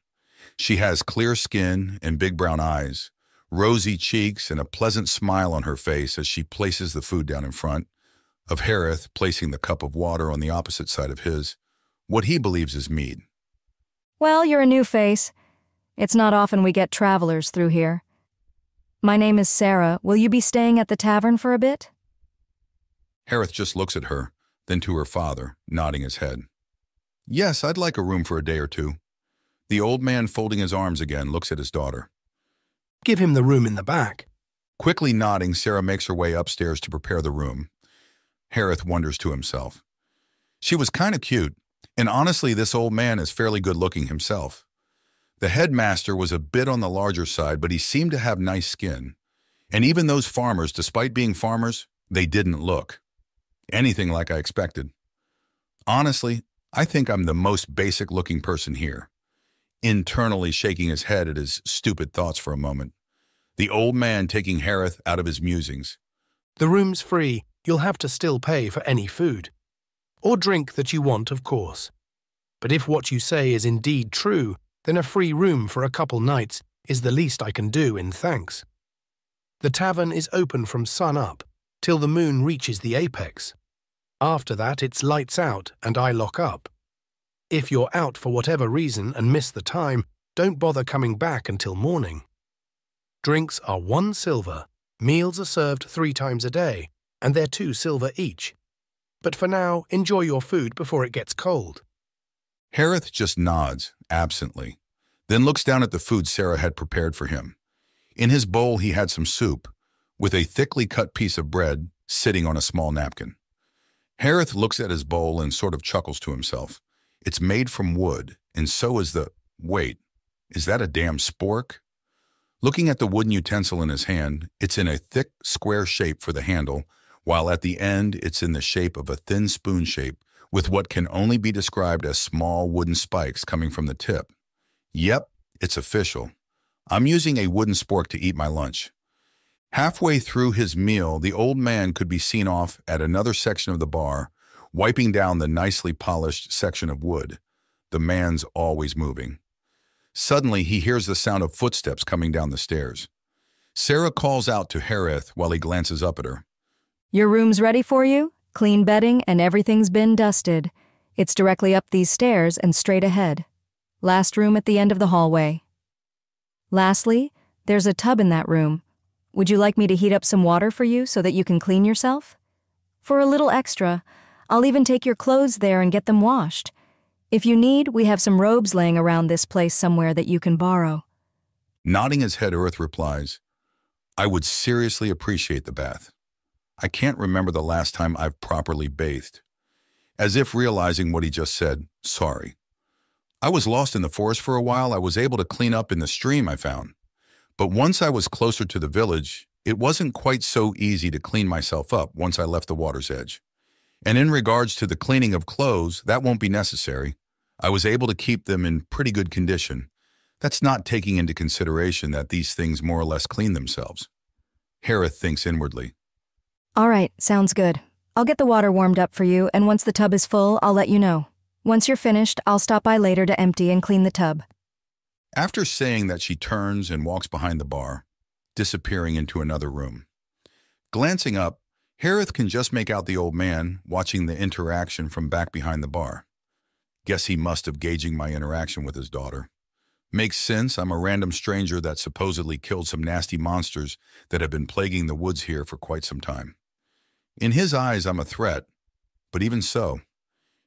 She has clear skin and big brown eyes, rosy cheeks, and a pleasant smile on her face as she places the food down in front of Harith, placing the cup of water on the opposite side of his, what he believes is mead. Well, you're a new face. It's not often we get travelers through here. My name is Sarah. Will you be staying at the tavern for a bit? Harith just looks at her, then to her father, nodding his head. Yes, I'd like a room for a day or two. The old man, folding his arms again, looks at his daughter. Give him the room in the back. Quickly nodding, Sarah makes her way upstairs to prepare the room. Harith wonders to himself. She was kind of cute, and honestly, this old man is fairly good-looking himself. The headmaster was a bit on the larger side, but he seemed to have nice skin. And even those farmers, despite being farmers, they didn't look anything like I expected. Honestly, I think I'm the most basic-looking person here. Internally shaking his head at his stupid thoughts for a moment, the old man taking Harith out of his musings. The room's free. You'll have to still pay for any food. Or drink that you want, of course. But if what you say is indeed true, then a free room for a couple nights is the least I can do in thanks. The tavern is open from sun up till the moon reaches the apex. After that, it's lights out and I lock up. If you're out for whatever reason and miss the time, don't bother coming back until morning. Drinks are 1 silver, meals are served 3 times a day, and they're 2 silver each. But for now, enjoy your food before it gets cold. Harith just nods, absently, then looks down at the food Sarah had prepared for him. In his bowl he had some soup, with a thickly cut piece of bread sitting on a small napkin. Harith looks at his bowl and sort of chuckles to himself. It's made from wood, and so is the... Wait, is that a damn spork? Looking at the wooden utensil in his hand, it's in a thick, square shape for the handle, while at the end it's in the shape of a thin spoon shape with what can only be described as small wooden spikes coming from the tip. Yep, it's official. I'm using a wooden spork to eat my lunch. Halfway through his meal, the old man could be seen off at another section of the bar, wiping down the nicely polished section of wood. The man's always moving. Suddenly, he hears the sound of footsteps coming down the stairs. Sarah calls out to Harith while he glances up at her. Your room's ready for you? Clean bedding and everything's been dusted. It's directly up these stairs and straight ahead. Last room at the end of the hallway. Lastly, there's a tub in that room. Would you like me to heat up some water for you so that you can clean yourself? For a little extra, I'll even take your clothes there and get them washed. If you need, we have some robes laying around this place somewhere that you can borrow. Nodding his head, Earth replies, I would seriously appreciate the bath. I can't remember the last time I've properly bathed. As if realizing what he just said, sorry. I was lost in the forest for a while. I was able to clean up in the stream I found. But once I was closer to the village, it wasn't quite so easy to clean myself up once I left the water's edge. And in regards to the cleaning of clothes, that won't be necessary. I was able to keep them in pretty good condition. That's not taking into consideration that these things more or less clean themselves. Harith thinks inwardly. All right, sounds good. I'll get the water warmed up for you, and once the tub is full, I'll let you know. Once you're finished, I'll stop by later to empty and clean the tub. After saying that, she turns and walks behind the bar, disappearing into another room. Glancing up, Harith can just make out the old man watching the interaction from back behind the bar. Guess he must have gauging my interaction with his daughter. Makes sense, I'm a random stranger that supposedly killed some nasty monsters that have been plaguing the woods here for quite some time. In his eyes, I'm a threat, but even so,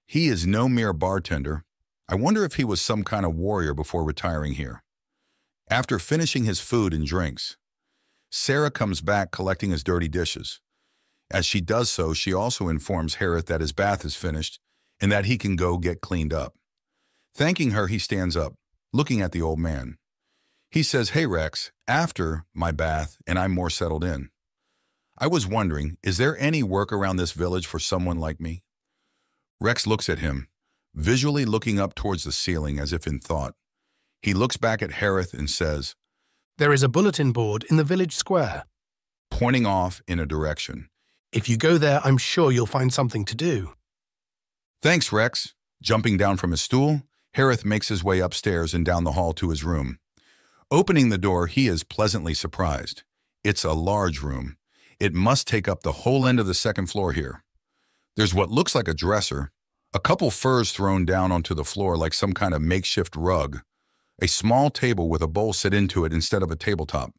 he is no mere bartender. I wonder if he was some kind of warrior before retiring here. After finishing his food and drinks, Sarah comes back collecting his dirty dishes. As she does so, she also informs Harith that his bath is finished and that he can go get cleaned up. Thanking her, he stands up, looking at the old man. He says, "Hey Rex, after my bath and I'm more settled in. I was wondering, is there any work around this village for someone like me?" Rex looks at him, visually looking up towards the ceiling as if in thought. He looks back at Harith and says, There is a bulletin board in the village square. pointing off in a direction. If you go there, I'm sure you'll find something to do. Thanks, Rex. Jumping down from his stool, Harith makes his way upstairs and down the hall to his room. Opening the door, he is pleasantly surprised. It's a large room. It must take up the whole end of the second floor here. There's what looks like a dresser, a couple furs thrown down onto the floor like some kind of makeshift rug, a small table with a bowl set into it instead of a tabletop,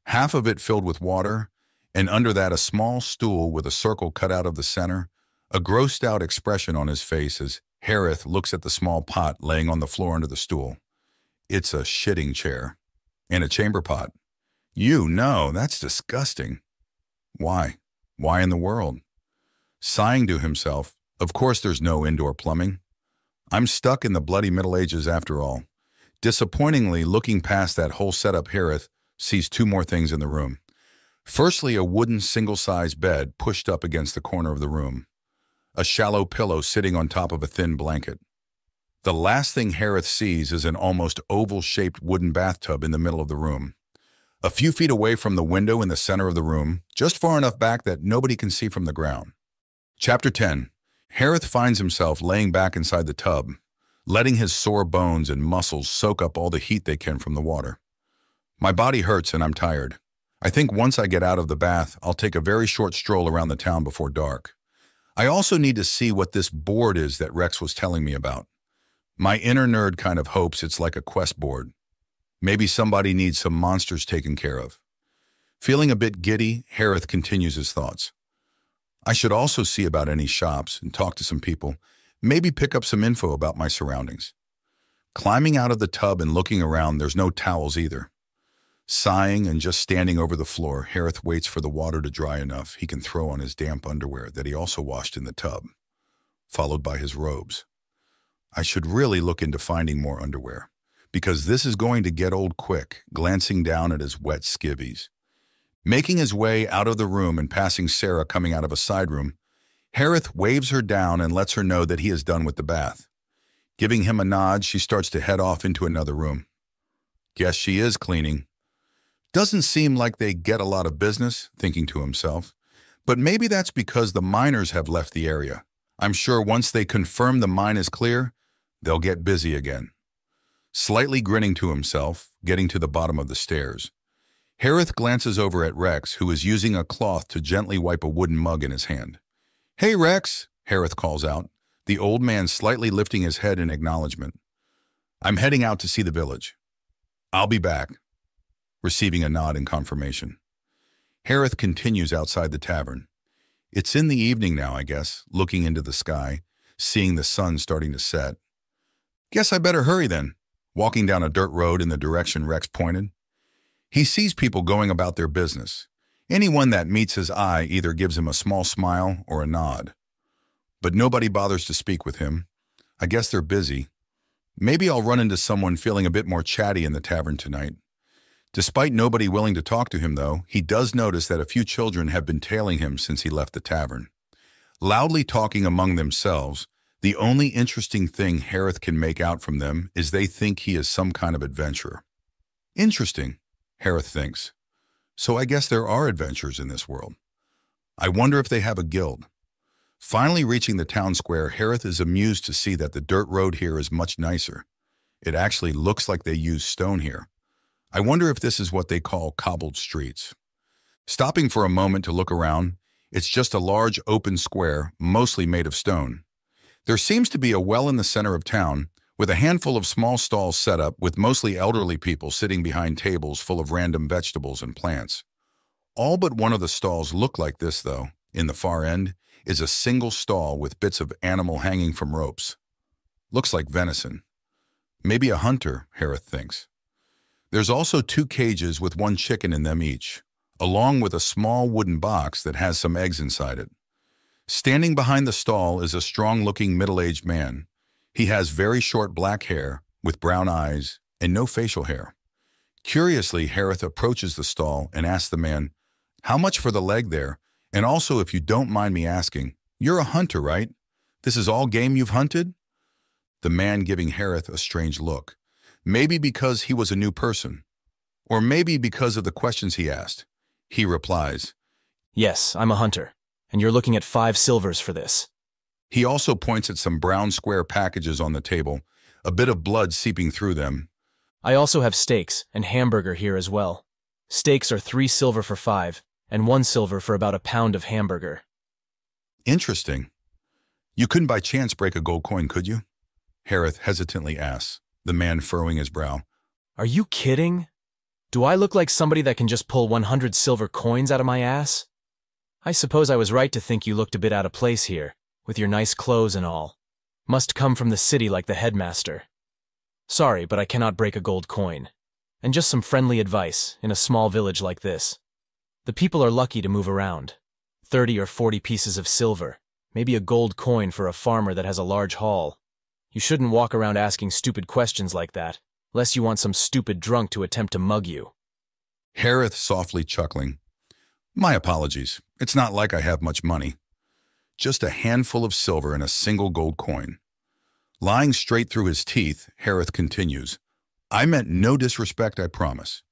half of it filled with water, and under that a small stool with a circle cut out of the center, a grossed-out expression on his face as Harith looks at the small pot laying on the floor under the stool. It's a shitting chair. And a chamber pot. No, that's disgusting. Why? Why in the world? Sighing to himself, of course there's no indoor plumbing. I'm stuck in the bloody Middle Ages after all. Disappointingly, looking past that whole setup, Harith sees two more things in the room. Firstly, a wooden single-size bed pushed up against the corner of the room. A shallow pillow sitting on top of a thin blanket. The last thing Harith sees is an almost oval-shaped wooden bathtub in the middle of the room. A few feet away from the window in the center of the room, just far enough back that nobody can see from the ground. Chapter 10. Harith finds himself laying back inside the tub, letting his sore bones and muscles soak up all the heat they can from the water. My body hurts and I'm tired. I think once I get out of the bath, I'll take a very short stroll around the town before dark. I also need to see what this board is that Rex was telling me about. My inner nerd kind of hopes it's like a quest board. Maybe somebody needs some monsters taken care of. Feeling a bit giddy, Harith continues his thoughts. I should also see about any shops and talk to some people, maybe pick up some info about my surroundings. Climbing out of the tub and looking around, there's no towels either. Sighing and just standing over the floor, Harith waits for the water to dry enough he can throw on his damp underwear that he also washed in the tub, followed by his robes. I should really look into finding more underwear, because this is going to get old quick, glancing down at his wet skivvies. Making his way out of the room and passing Sarah coming out of a side room, Harith waves her down and lets her know that he is done with the bath. Giving him a nod, she starts to head off into another room. Guess she is cleaning. Doesn't seem like they get a lot of business, thinking to himself, but maybe that's because the miners have left the area. I'm sure once they confirm the mine is clear, they'll get busy again. Slightly grinning to himself, getting to the bottom of the stairs, Harith glances over at Rex, who is using a cloth to gently wipe a wooden mug in his hand. "Hey, Rex," Harith calls out, the old man slightly lifting his head in acknowledgement. "I'm heading out to see the village. I'll be back," receiving a nod in confirmation. Harith continues outside the tavern. It's in the evening now, I guess, looking into the sky, seeing the sun starting to set. Guess I better hurry then, walking down a dirt road in the direction Rex pointed. He sees people going about their business. Anyone that meets his eye either gives him a small smile or a nod. but nobody bothers to speak with him. I guess they're busy. Maybe I'll run into someone feeling a bit more chatty in the tavern tonight. Despite nobody willing to talk to him, though, he does notice that a few children have been tailing him since he left the tavern. Loudly talking among themselves, the only interesting thing Harith can make out from them is they think he is some kind of adventurer. Interesting, Harith thinks. So I guess there are adventures in this world. I wonder if they have a guild. Finally reaching the town square, Harith is amused to see that the dirt road here is much nicer. It actually looks like they use stone here. I wonder if this is what they call cobbled streets. Stopping for a moment to look around, it's just a large open square, mostly made of stone. There seems to be a well in the center of town, with a handful of small stalls set up with mostly elderly people sitting behind tables full of random vegetables and plants. All but one of the stalls look like this, though. In the far end is a single stall with bits of animal hanging from ropes. Looks like venison. Maybe a hunter, Harith thinks. There's also 2 cages with 1 chicken in them each, along with a small wooden box that has some eggs inside it. Standing behind the stall is a strong-looking middle-aged man. He has very short black hair with brown eyes and no facial hair. Curiously, Harith approaches the stall and asks the man, "How much for the leg there? And also, if you don't mind me asking, you're a hunter, right? This is all game you've hunted?" The man giving Harith a strange look. Maybe because he was a new person, or maybe because of the questions he asked. He replies, "Yes, I'm a hunter, and you're looking at 5 silvers for this." He also points at some brown square packages on the table, a bit of blood seeping through them. "I also have steaks and hamburger here as well. Steaks are 3 silver for 5, and 1 silver for about a pound of hamburger." Interesting. You couldn't by chance break a gold coin, could you? Harith hesitantly asks, the man furrowing his brow. "Are you kidding? Do I look like somebody that can just pull 100 silver coins out of my ass? I suppose I was right to think you looked a bit out of place here, with your nice clothes and all. Must come from the city like the headmaster. Sorry, but I cannot break a gold coin. And just some friendly advice in a small village like this. The people are lucky to move around. 30 or 40 pieces of silver, maybe a gold coin for a farmer that has a large haul. You shouldn't walk around asking stupid questions like that, lest you want some stupid drunk to attempt to mug you." Harith softly chuckling. My apologies. It's not like I have much money. Just a handful of silver and a single gold coin. Lying straight through his teeth, Harith continues, I meant no disrespect, I promise.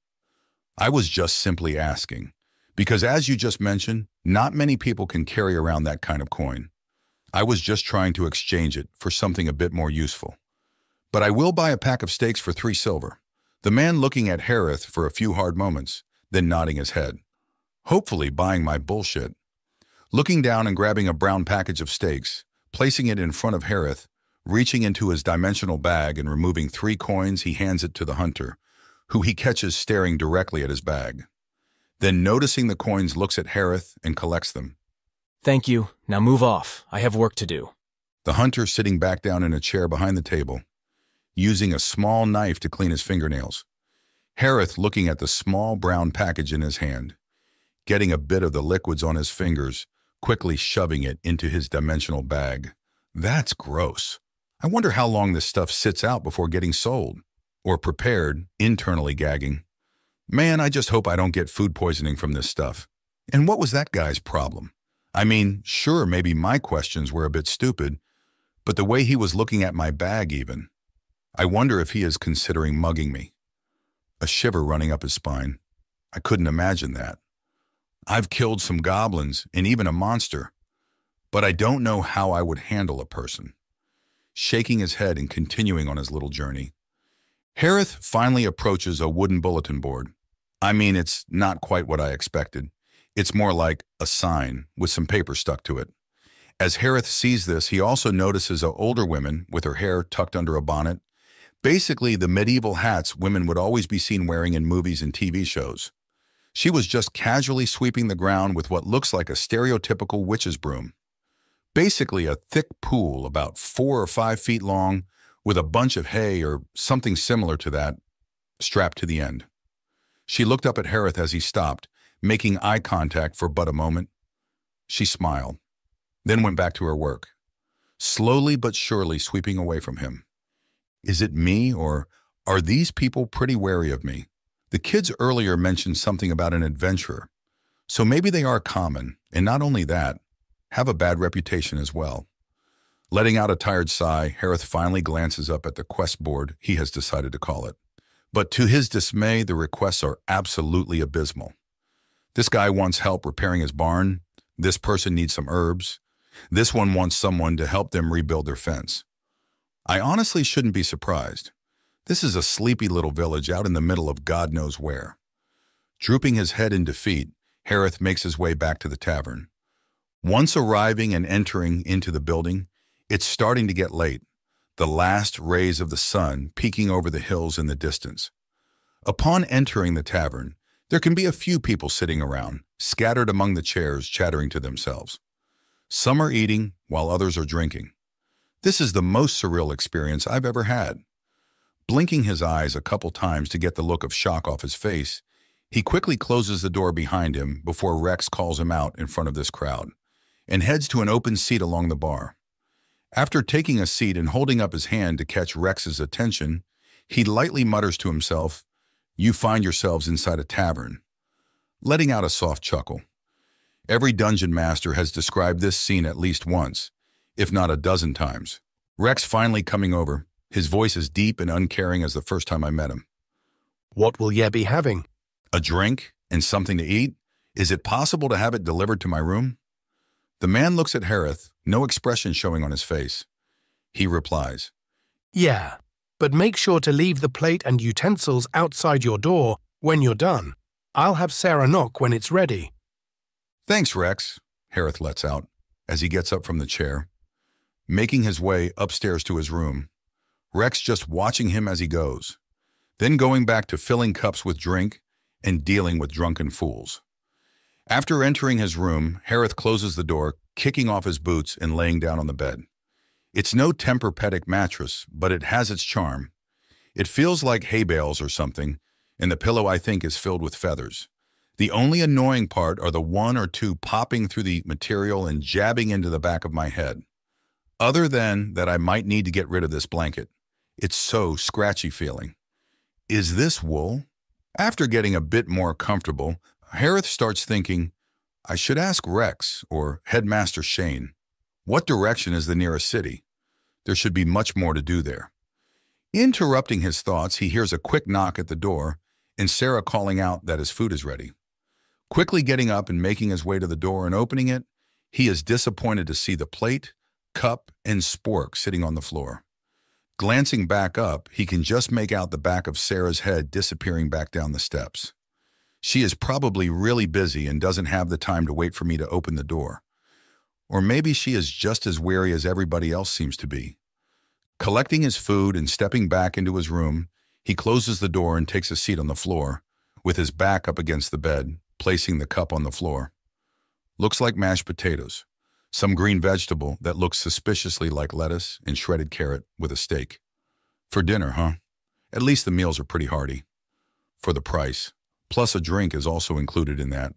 I was just simply asking, because as you just mentioned, not many people can carry around that kind of coin. I was just trying to exchange it for something a bit more useful. But I will buy a pack of steaks for 3 silver. The man looking at Harith for a few hard moments, then nodding his head. Hopefully buying my bullshit. Looking down and grabbing a brown package of steaks, placing it in front of Harith, reaching into his dimensional bag and removing 3 coins, he hands it to the hunter, who he catches staring directly at his bag. Then noticing the coins, looks at Harith and collects them. "Thank you. Now move off. I have work to do." The hunter sitting back down in a chair behind the table, using a small knife to clean his fingernails. Harith looking at the small brown package in his hand, getting a bit of the liquids on his fingers, quickly shoving it into his dimensional bag. That's gross. I wonder how long this stuff sits out before getting sold, or prepared, internally gagging. Man, I just hope I don't get food poisoning from this stuff. And what was that guy's problem? I mean, sure, maybe my questions were a bit stupid, but the way he was looking at my bag even. I wonder if he is considering mugging me. A shiver running up his spine. I couldn't imagine that. I've killed some goblins and even a monster, but I don't know how I would handle a person. Shaking his head and continuing on his little journey. Harith finally approaches a wooden bulletin board. I mean, it's not quite what I expected. It's more like a sign with some paper stuck to it. As Harith sees this, he also notices an older woman with her hair tucked under a bonnet. Basically, the medieval hats women would always be seen wearing in movies and TV shows. She was just casually sweeping the ground with what looks like a stereotypical witch's broom. Basically a thick pool about 4 or 5 feet long with a bunch of hay or something similar to that strapped to the end. She looked up at Harith as he stopped, making eye contact for but a moment. She smiled, then went back to her work. slowly but surely sweeping away from him. Is it me, or are these people pretty wary of me? The kids earlier mentioned something about an adventurer, so maybe they are common, and not only that, have a bad reputation as well. Letting out a tired sigh, Harith finally glances up at the quest board he has decided to call it. But to his dismay, the requests are absolutely abysmal. This guy wants help repairing his barn. This person needs some herbs. This one wants someone to help them rebuild their fence. I honestly shouldn't be surprised. This is a sleepy little village out in the middle of God knows where. Drooping his head in defeat, Harith makes his way back to the tavern. Once arriving and entering into the building, it's starting to get late, the last rays of the sun peeking over the hills in the distance. Upon entering the tavern, there can be a few people sitting around, scattered among the chairs, chattering to themselves. Some are eating, while others are drinking. This is the most surreal experience I've ever had. Blinking his eyes a couple times to get the look of shock off his face, he quickly closes the door behind him before Rex calls him out in front of this crowd, and heads to an open seat along the bar. After taking a seat and holding up his hand to catch Rex's attention, he lightly mutters to himself, "You find yourselves inside a tavern," letting out a soft chuckle. Every dungeon master has described this scene at least once, if not a dozen times. Rex finally coming over, his voice as deep and uncaring as the first time I met him. "What will ye be having?" "A drink and something to eat? Is it possible to have it delivered to my room?" The man looks at Harith, no expression showing on his face. He replies, "Yeah, but make sure to leave the plate and utensils outside your door when you're done. I'll have Sarah knock when it's ready." "Thanks, Rex," Harith lets out as he gets up from the chair. Making his way upstairs to his room, Rex just watching him as he goes, then going back to filling cups with drink and dealing with drunken fools. After entering his room, Harith closes the door, kicking off his boots and laying down on the bed. It's no Tempur-Pedic mattress, but it has its charm. It feels like hay bales or something, and the pillow I think is filled with feathers. The only annoying part are the one or two popping through the material and jabbing into the back of my head. Other than that, I might need to get rid of this blanket. It's so scratchy feeling. Is this wool? After getting a bit more comfortable, Harith starts thinking, I should ask Rex or Headmaster Shane. What direction is the nearest city? There should be much more to do there. Interrupting his thoughts, he hears a quick knock at the door and Sarah calling out that his food is ready. Quickly getting up and making his way to the door and opening it, he is disappointed to see the plate, cup, and spork sitting on the floor. Glancing back up, he can just make out the back of Sarah's head disappearing back down the steps. She is probably really busy and doesn't have the time to wait for me to open the door. Or maybe she is just as wary as everybody else seems to be. Collecting his food and stepping back into his room, he closes the door and takes a seat on the floor, with his back up against the bed, placing the cup on the floor. Looks like mashed potatoes, some green vegetable that looks suspiciously like lettuce and shredded carrot with a steak. For dinner, huh? At least the meals are pretty hearty. For the price, plus a drink is also included in that.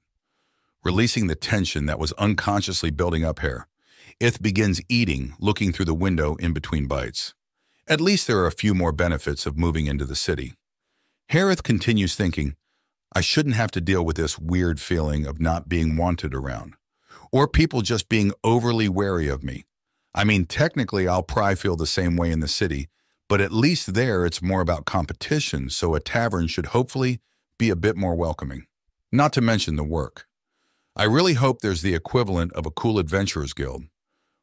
Releasing the tension that was unconsciously building up here, Ith begins eating, looking through the window in between bites. At least there are a few more benefits of moving into the city. Harith continues thinking, I shouldn't have to deal with this weird feeling of not being wanted around, or people just being overly wary of me. I mean, technically I'll probably feel the same way in the city, but at least there it's more about competition, so a tavern should hopefully be a bit more welcoming. Not to mention the work. I really hope there's the equivalent of a cool adventurers guild,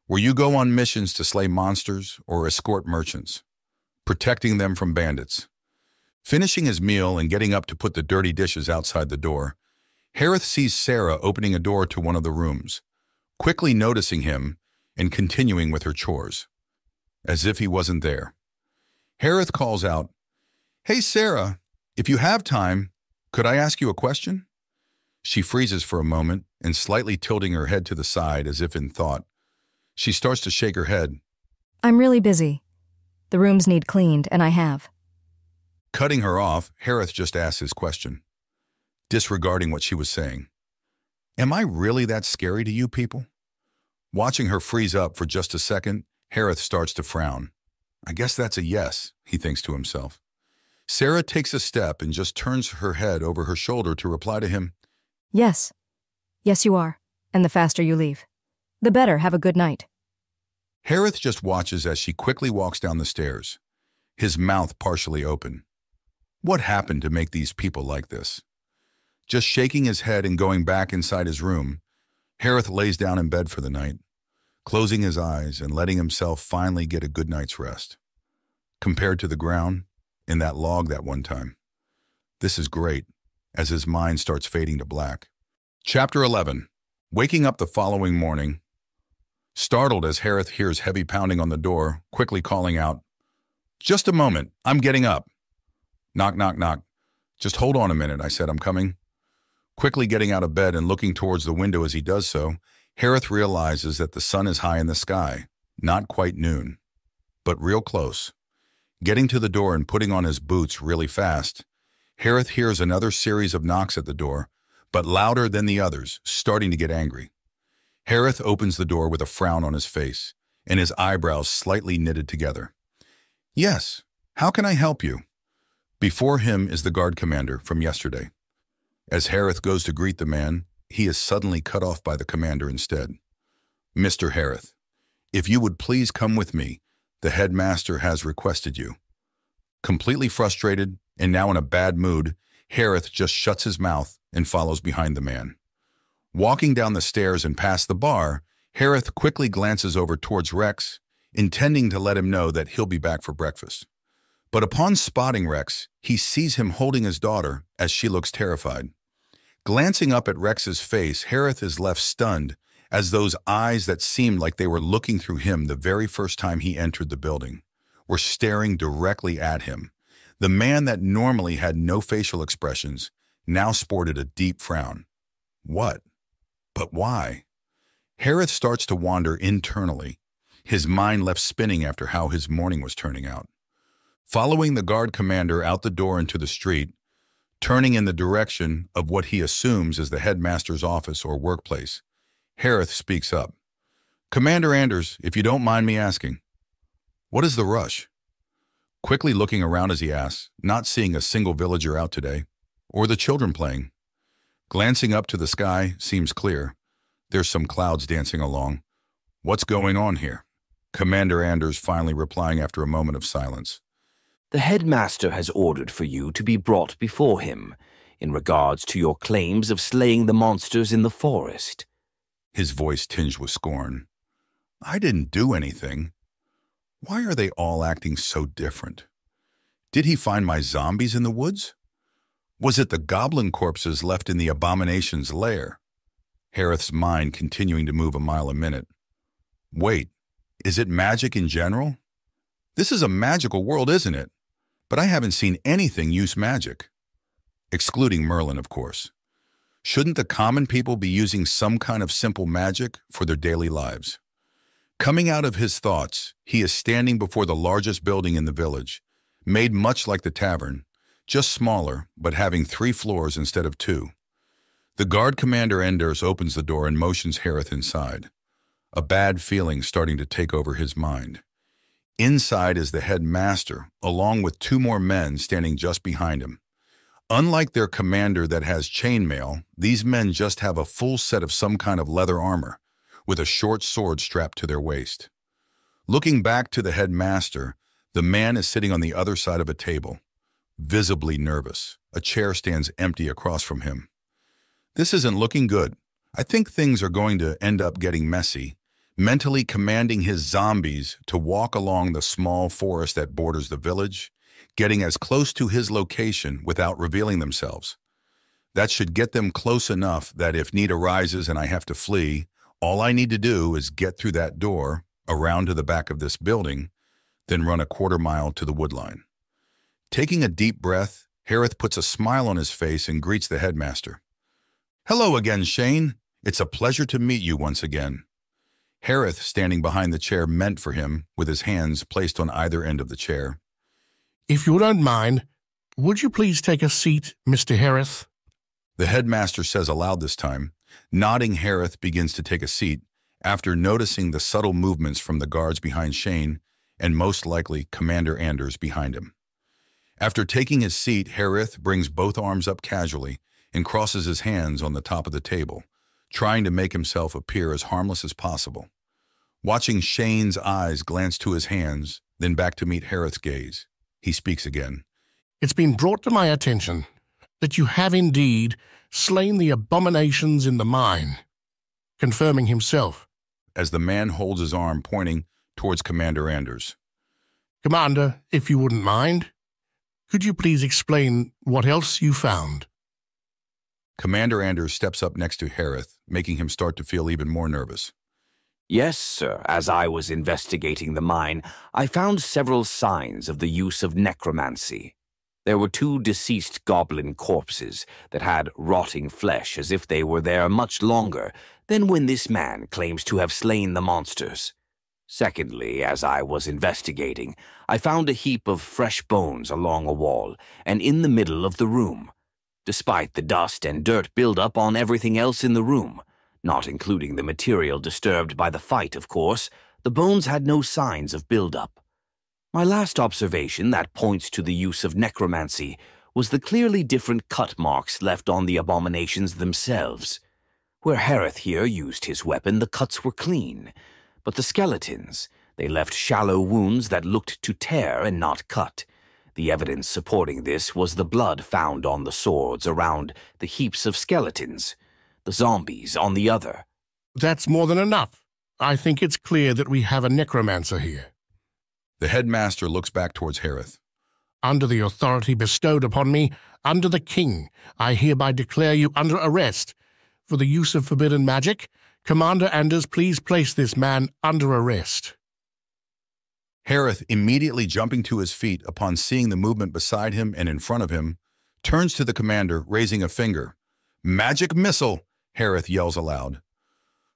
where you go on missions to slay monsters or escort merchants, protecting them from bandits. Finishing his meal and getting up to put the dirty dishes outside the door, Harith sees Sarah opening a door to one of the rooms, quickly noticing him and continuing with her chores, as if he wasn't there. Harith calls out, Hey Sarah, if you have time, could I ask you a question? She freezes for a moment and slightly tilting her head to the side as if in thought. She starts to shake her head. I'm really busy. The rooms need cleaned, and I have. Cutting her off, Harith just asks his question, disregarding what she was saying. Am I really that scary to you people? Watching her freeze up for just a second, Harith starts to frown. I guess that's a yes, he thinks to himself. Sarah takes a step and just turns her head over her shoulder to reply to him. Yes. Yes, you are. And the faster you leave, the better. Have a good night. Harith just watches as she quickly walks down the stairs, his mouth partially open. What happened to make these people like this? Just shaking his head and going back inside his room, Harith lays down in bed for the night, closing his eyes and letting himself finally get a good night's rest. Compared to the ground, in that log that one time, this is great, as his mind starts fading to black. Chapter 11. Waking up the following morning, startled as Harith hears heavy pounding on the door, quickly calling out, "Just a moment, I'm getting up." Knock, knock, knock. "Just hold on a minute," I said, "I'm coming." Quickly getting out of bed and looking towards the window as he does so, Harith realizes that the sun is high in the sky, not quite noon, but real close. Getting to the door and putting on his boots really fast, Harith hears another series of knocks at the door, but louder than the others, starting to get angry. Harith opens the door with a frown on his face, and his eyebrows slightly knitted together. "Yes, how can I help you?" Before him is the guard commander from yesterday. As Harith goes to greet the man, he is suddenly cut off by the commander instead. "Mr. Harith, if you would please come with me, the headmaster has requested you." Completely frustrated and now in a bad mood, Harith just shuts his mouth and follows behind the man. Walking down the stairs and past the bar, Harith quickly glances over towards Rex, intending to let him know that he'll be back for breakfast. But upon spotting Rex, he sees him holding his daughter as she looks terrified. Glancing up at Rex's face, Harith is left stunned as those eyes that seemed like they were looking through him the very first time he entered the building were staring directly at him. The man that normally had no facial expressions now sported a deep frown. What? But why? Harith starts to wander internally, his mind left spinning after how his morning was turning out. Following the guard commander out the door into the street, turning in the direction of what he assumes is the headmaster's office or workplace, Harith speaks up. "Commander Anders, if you don't mind me asking, what is the rush?" Quickly looking around as he asks, not seeing a single villager out today, or the children playing. Glancing up to the sky seems clear. There's some clouds dancing along. "What's going on here?" Commander Anders finally replying after a moment of silence. The headmaster has ordered for you to be brought before him in regards to your claims of slaying the monsters in the forest. His voice tinged with scorn. "I didn't do anything. Why are they all acting so different? Did he find my zombies in the woods? Was it the goblin corpses left in the abomination's lair?" Harith's mind continuing to move a mile a minute. "Wait, is it magic in general? This is a magical world, isn't it? But I haven't seen anything use magic. Excluding Merlin, of course. Shouldn't the common people be using some kind of simple magic for their daily lives?" Coming out of his thoughts, he is standing before the largest building in the village, made much like the tavern, just smaller, but having 3 floors instead of 2. The guard commander Anders opens the door and motions Harith inside, a bad feeling starting to take over his mind. Inside is the headmaster, along with 2 more men standing just behind him. Unlike their commander that has chainmail, these men just have a full set of some kind of leather armor, with a short sword strapped to their waist. Looking back to the headmaster, the man is sitting on the other side of a table, visibly nervous. A chair stands empty across from him. This isn't looking good. I think things are going to end up getting messy, mentally commanding his zombies to walk along the small forest that borders the village, getting as close to his location without revealing themselves. That should get them close enough that if need arises and I have to flee, all I need to do is get through that door, around to the back of this building, then run a 1/4 mile to the woodline. Taking a deep breath, Harith puts a smile on his face and greets the headmaster. "Hello again, Shane. It's a pleasure to meet you once again." Harith, standing behind the chair meant for him, with his hands placed on either end of the chair. "If you don't mind, would you please take a seat, Mr. Harith?" The headmaster says aloud this time. Nodding, Harith begins to take a seat, after noticing the subtle movements from the guards behind Shane and most likely Commander Anders behind him. After taking his seat, Harith brings both arms up casually and crosses his hands on the top of the table, trying to make himself appear as harmless as possible. Watching Shane's eyes glance to his hands, then back to meet Harith's gaze, he speaks again. It's been brought to my attention that you have indeed slain the abominations in the mine, confirming himself, as the man holds his arm pointing towards Commander Anders. Commander, if you wouldn't mind, could you please explain what else you found? Commander Anders steps up next to Harith, making him start to feel even more nervous. Yes, sir. As I was investigating the mine, I found several signs of the use of necromancy. There were 2 deceased goblin corpses that had rotting flesh as if they were there much longer than when this man claims to have slain the monsters. Secondly, as I was investigating, I found a heap of fresh bones along a wall and in the middle of the room, despite the dust and dirt buildup on everything else in the room. Not including the material disturbed by the fight, of course, the bones had no signs of buildup. My last observation that points to the use of necromancy was the clearly different cut marks left on the abominations themselves. Where Harith here used his weapon, the cuts were clean, but the skeletons, they left shallow wounds that looked to tear and not cut. The evidence supporting this was the blood found on the swords around the heaps of skeletons. The zombies on the other. That's more than enough. I think it's clear that we have a necromancer here. The headmaster looks back towards Harith. Under the authority bestowed upon me, under the king, I hereby declare you under arrest. For the use of forbidden magic, Commander Anders, please place this man under arrest. Harith, immediately jumping to his feet upon seeing the movement beside him and in front of him, turns to the commander, raising a finger. "Magic missile!" Harith yells aloud,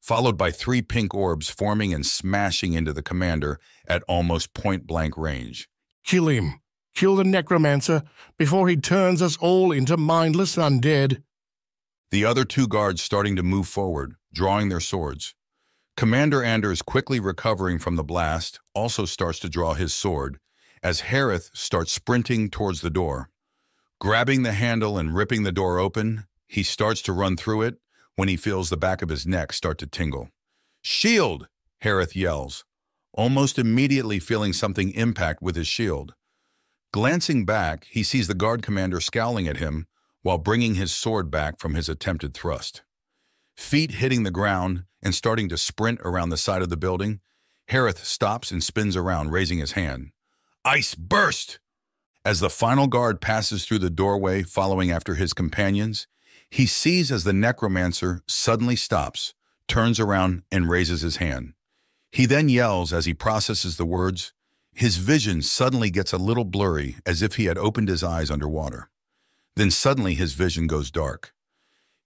followed by 3 pink orbs forming and smashing into the commander at almost point-blank range. Kill him. Kill the necromancer before he turns us all into mindless undead. The other 2 guards starting to move forward, drawing their swords. Commander Anders, quickly recovering from the blast, also starts to draw his sword as Harith starts sprinting towards the door. Grabbing the handle and ripping the door open, he starts to run through it when he feels the back of his neck start to tingle. "Shield!" Harith yells, almost immediately feeling something impact with his shield. Glancing back, he sees the guard commander scowling at him while bringing his sword back from his attempted thrust. Feet hitting the ground and starting to sprint around the side of the building, Harith stops and spins around, raising his hand. "Ice burst!" As the final guard passes through the doorway following after his companions, he sees as the necromancer suddenly stops, turns around, and raises his hand. He then yells as he processes the words. His vision suddenly gets a little blurry, as if he had opened his eyes underwater. Then suddenly his vision goes dark.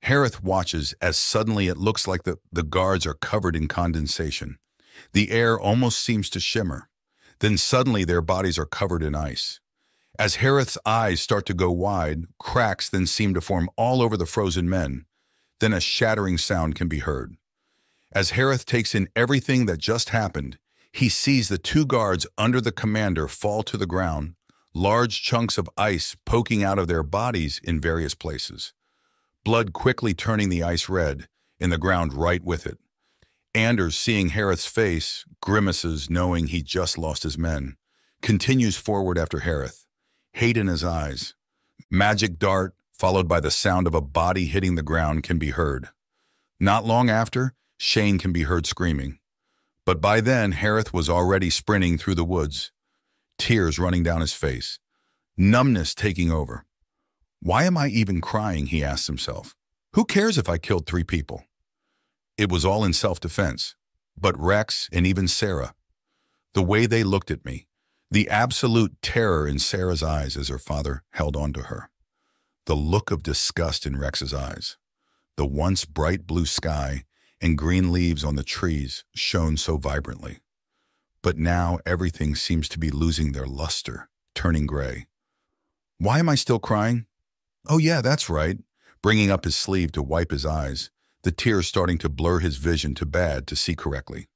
Harith watches as suddenly it looks like the guards are covered in condensation. The air almost seems to shimmer. Then suddenly their bodies are covered in ice. As Harith's eyes start to go wide, cracks then seem to form all over the frozen men. Then a shattering sound can be heard. As Harith takes in everything that just happened, he sees the 2 guards under the commander fall to the ground, large chunks of ice poking out of their bodies in various places. Blood quickly turning the ice red, and the ground right with it. Anders, seeing Harith's face, grimaces knowing he just lost his men, continues forward after Harith, hate in his eyes. Magic dart, followed by the sound of a body hitting the ground, can be heard. Not long after, Shane can be heard screaming. But by then, Harith was already sprinting through the woods, tears running down his face, numbness taking over. Why am I even crying, he asks himself. Who cares if I killed 3 people? It was all in self-defense. But Rex and even Sarah, the way they looked at me, the absolute terror in Sarah's eyes as her father held on to her, the look of disgust in Rex's eyes, the once bright blue sky and green leaves on the trees shone so vibrantly. But now everything seems to be losing their luster, turning gray. Why am I still crying? Oh yeah, that's right. Bringing up his sleeve to wipe his eyes, the tears starting to blur his vision too bad to see correctly.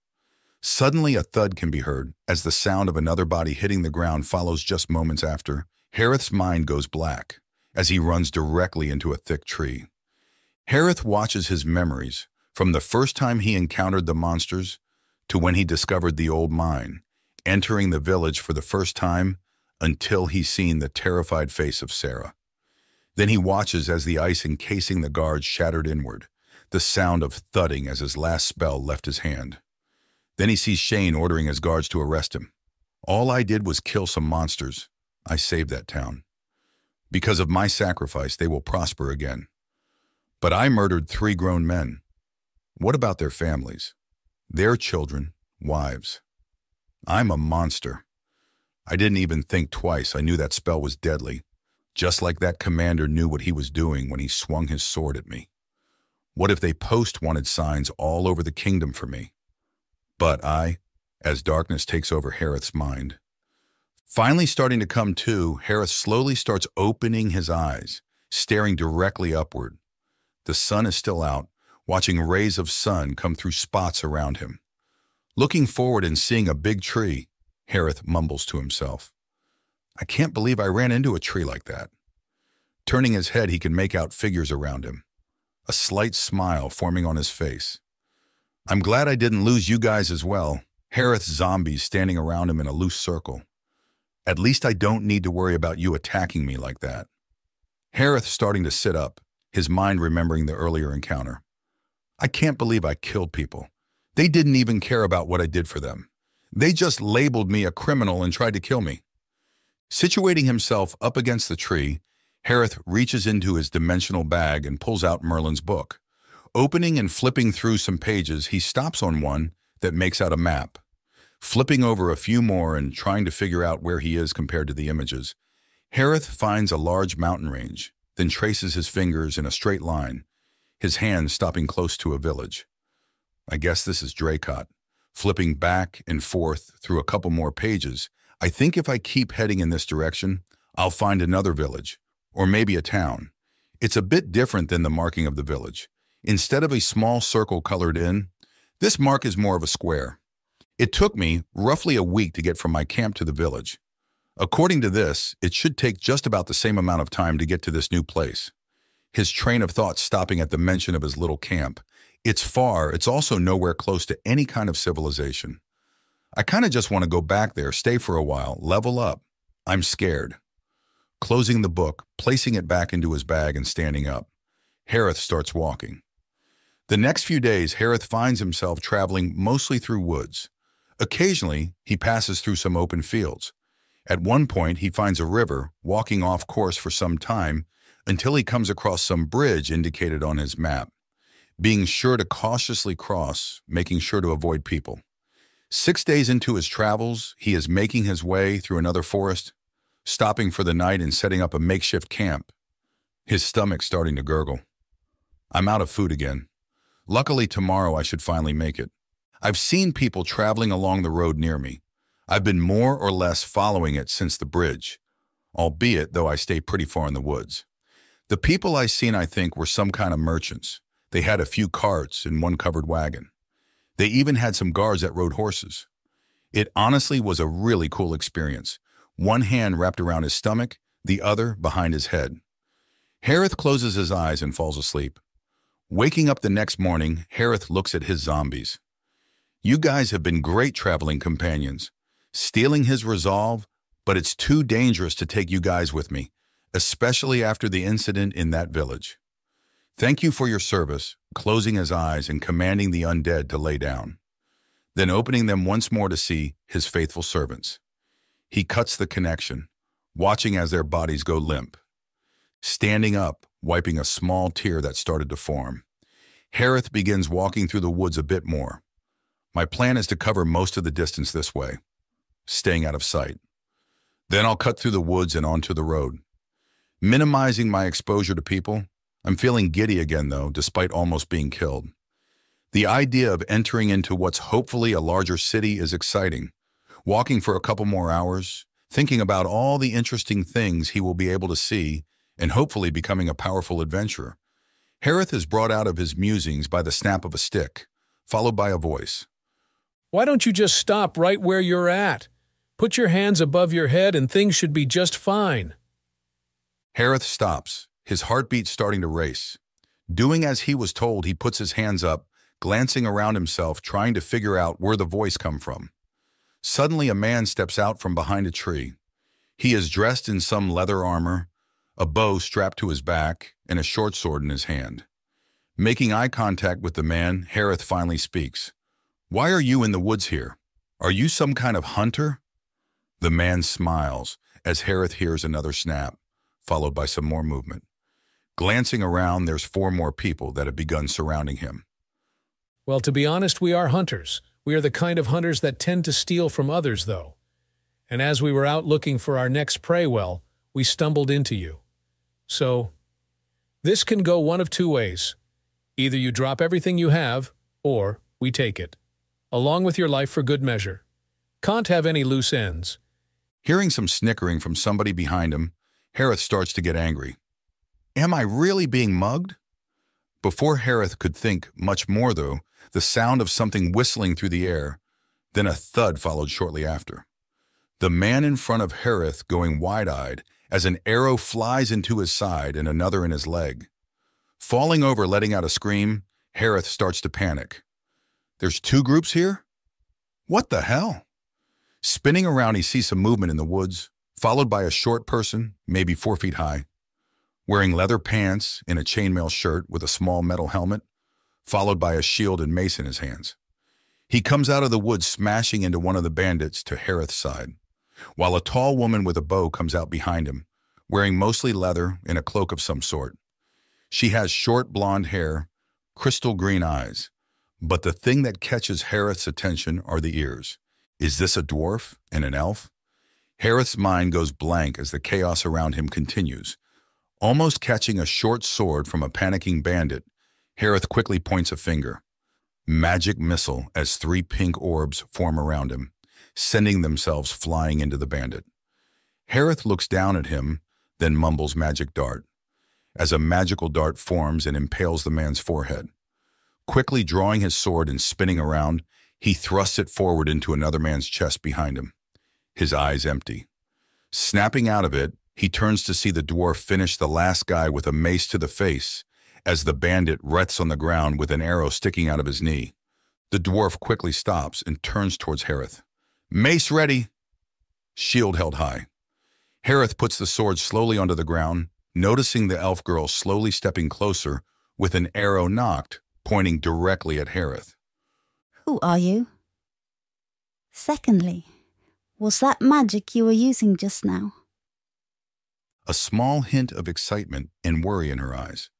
Suddenly a thud can be heard as the sound of another body hitting the ground follows just moments after. Harith's mind goes black as he runs directly into a thick tree. Harith watches his memories from the first time he encountered the monsters to when he discovered the old mine, entering the village for the first time until he's seen the terrified face of Sarah. Then he watches as the ice encasing the guards shattered inward, the sound of thudding as his last spell left his hand. Then he sees Shane ordering his guards to arrest him. All I did was kill some monsters. I saved that town. Because of my sacrifice, they will prosper again. But I murdered 3 grown men. What about their families? Their children, wives. I'm a monster. I didn't even think twice. I knew that spell was deadly, just like that commander knew what he was doing when he swung his sword at me. What if they wanted signs all over the kingdom for me? But as darkness takes over Harith's mind, finally starting to come to, Harith slowly starts opening his eyes, staring directly upward. The sun is still out, watching rays of sun come through spots around him. Looking forward and seeing a big tree, Harith mumbles to himself. I can't believe I ran into a tree like that. Turning his head, he can make out figures around him, a slight smile forming on his face. I'm glad I didn't lose you guys as well. Harith's zombies standing around him in a loose circle. At least I don't need to worry about you attacking me like that. Harith starting to sit up, his mind remembering the earlier encounter. I can't believe I killed people. They didn't even care about what I did for them. They just labeled me a criminal and tried to kill me. Situating himself up against the tree, Harith reaches into his dimensional bag and pulls out Merlin's book. Opening and flipping through some pages, he stops on one that makes out a map. Flipping over a few more and trying to figure out where he is compared to the images, Harith finds a large mountain range, then traces his fingers in a straight line, his hand stopping close to a village. I guess this is Dracot. Flipping back and forth through a couple more pages, I think if I keep heading in this direction, I'll find another village, or maybe a town. It's a bit different than the marking of the village. Instead of a small circle colored in, this mark is more of a square. It took me roughly a week to get from my camp to the village. According to this, it should take just about the same amount of time to get to this new place. His train of thought stopping at the mention of his little camp. It's far, it's also nowhere close to any kind of civilization. I kind of just want to go back there, stay for a while, level up. I'm scared. Closing the book, placing it back into his bag and standing up, Harith starts walking. The next few days, Harith finds himself traveling mostly through woods. Occasionally, he passes through some open fields. At one point, he finds a river, walking off course for some time until he comes across some bridge indicated on his map. Being sure to cautiously cross, making sure to avoid people. 6 days into his travels, he is making his way through another forest, stopping for the night and setting up a makeshift camp. His stomach starting to gurgle. I'm out of food again. Luckily, tomorrow I should finally make it. I've seen people traveling along the road near me. I've been more or less following it since the bridge, albeit though I stay pretty far in the woods. The people I seen, I think, were some kind of merchants. They had a few carts and one covered wagon. They even had some guards that rode horses. It honestly was a really cool experience. One hand wrapped around his stomach, the other behind his head. Harith closes his eyes and falls asleep. Waking up the next morning, Harith looks at his zombies. You guys have been great traveling companions, stealing his resolve, but it's too dangerous to take you guys with me, especially after the incident in that village. Thank you for your service, closing his eyes and commanding the undead to lay down, then opening them once more to see his faithful servants. He cuts the connection, watching as their bodies go limp. Standing up, wiping a small tear that started to form, Harith begins walking through the woods a bit more. My plan is to cover most of the distance this way, staying out of sight. Then I'll cut through the woods and onto the road. Minimizing my exposure to people, I'm feeling giddy again though, despite almost being killed. The idea of entering into what's hopefully a larger city is exciting. Walking for a couple more hours, thinking about all the interesting things he will be able to see, and hopefully becoming a powerful adventurer. Harith is brought out of his musings by the snap of a stick, followed by a voice. Why don't you just stop right where you're at? Put your hands above your head and things should be just fine. Harith stops, his heartbeat starting to race. Doing as he was told, he puts his hands up, glancing around himself, trying to figure out where the voice come from. Suddenly, a man steps out from behind a tree. He is dressed in some leather armor, a bow strapped to his back, and a short sword in his hand. Making eye contact with the man, Harith finally speaks. Why are you in the woods here? Are you some kind of hunter? The man smiles as Harith hears another snap, followed by some more movement. Glancing around, there's 4 more people that have begun surrounding him. Well, to be honest, we are hunters. We are the kind of hunters that tend to steal from others, though. And as we were out looking for our next prey, well, we stumbled into you. So, this can go one of 2 ways. Either you drop everything you have, or we take it, along with your life for good measure. Can't have any loose ends. Hearing some snickering from somebody behind him, Harith starts to get angry. Am I really being mugged? Before Harith could think much more, though, the sound of something whistling through the air, then a thud followed shortly after. The man in front of Harith going wide-eyed as an arrow flies into his side and another in his leg. Falling over, letting out a scream, Harith starts to panic. There's 2 groups here? What the hell? Spinning around, he sees some movement in the woods, followed by a short person, maybe 4 feet high, wearing leather pants and a chainmail shirt with a small metal helmet, followed by a shield and mace in his hands. He comes out of the woods smashing into one of the bandits to Harith's side, while a tall woman with a bow comes out behind him, wearing mostly leather and a cloak of some sort. She has short blonde hair, crystal green eyes, but the thing that catches Harith's attention are the ears. Is this a dwarf and an elf? Harith's mind goes blank as the chaos around him continues. Almost catching a short sword from a panicking bandit, Harith quickly points a finger. Magic missile as 3 pink orbs form around him, sending themselves flying into the bandit. Harith looks down at him, then mumbles magic dart, as a magical dart forms and impales the man's forehead. Quickly drawing his sword and spinning around, he thrusts it forward into another man's chest behind him, his eyes empty. Snapping out of it, he turns to see the dwarf finish the last guy with a mace to the face as the bandit rests on the ground with an arrow sticking out of his knee. The dwarf quickly stops and turns towards Harith. Mace ready. Shield held high. Harith puts the sword slowly onto the ground, noticing the elf girl slowly stepping closer with an arrow nocked, pointing directly at Harith. Who are you? Secondly, was that magic you were using just now? A small hint of excitement and worry in her eyes.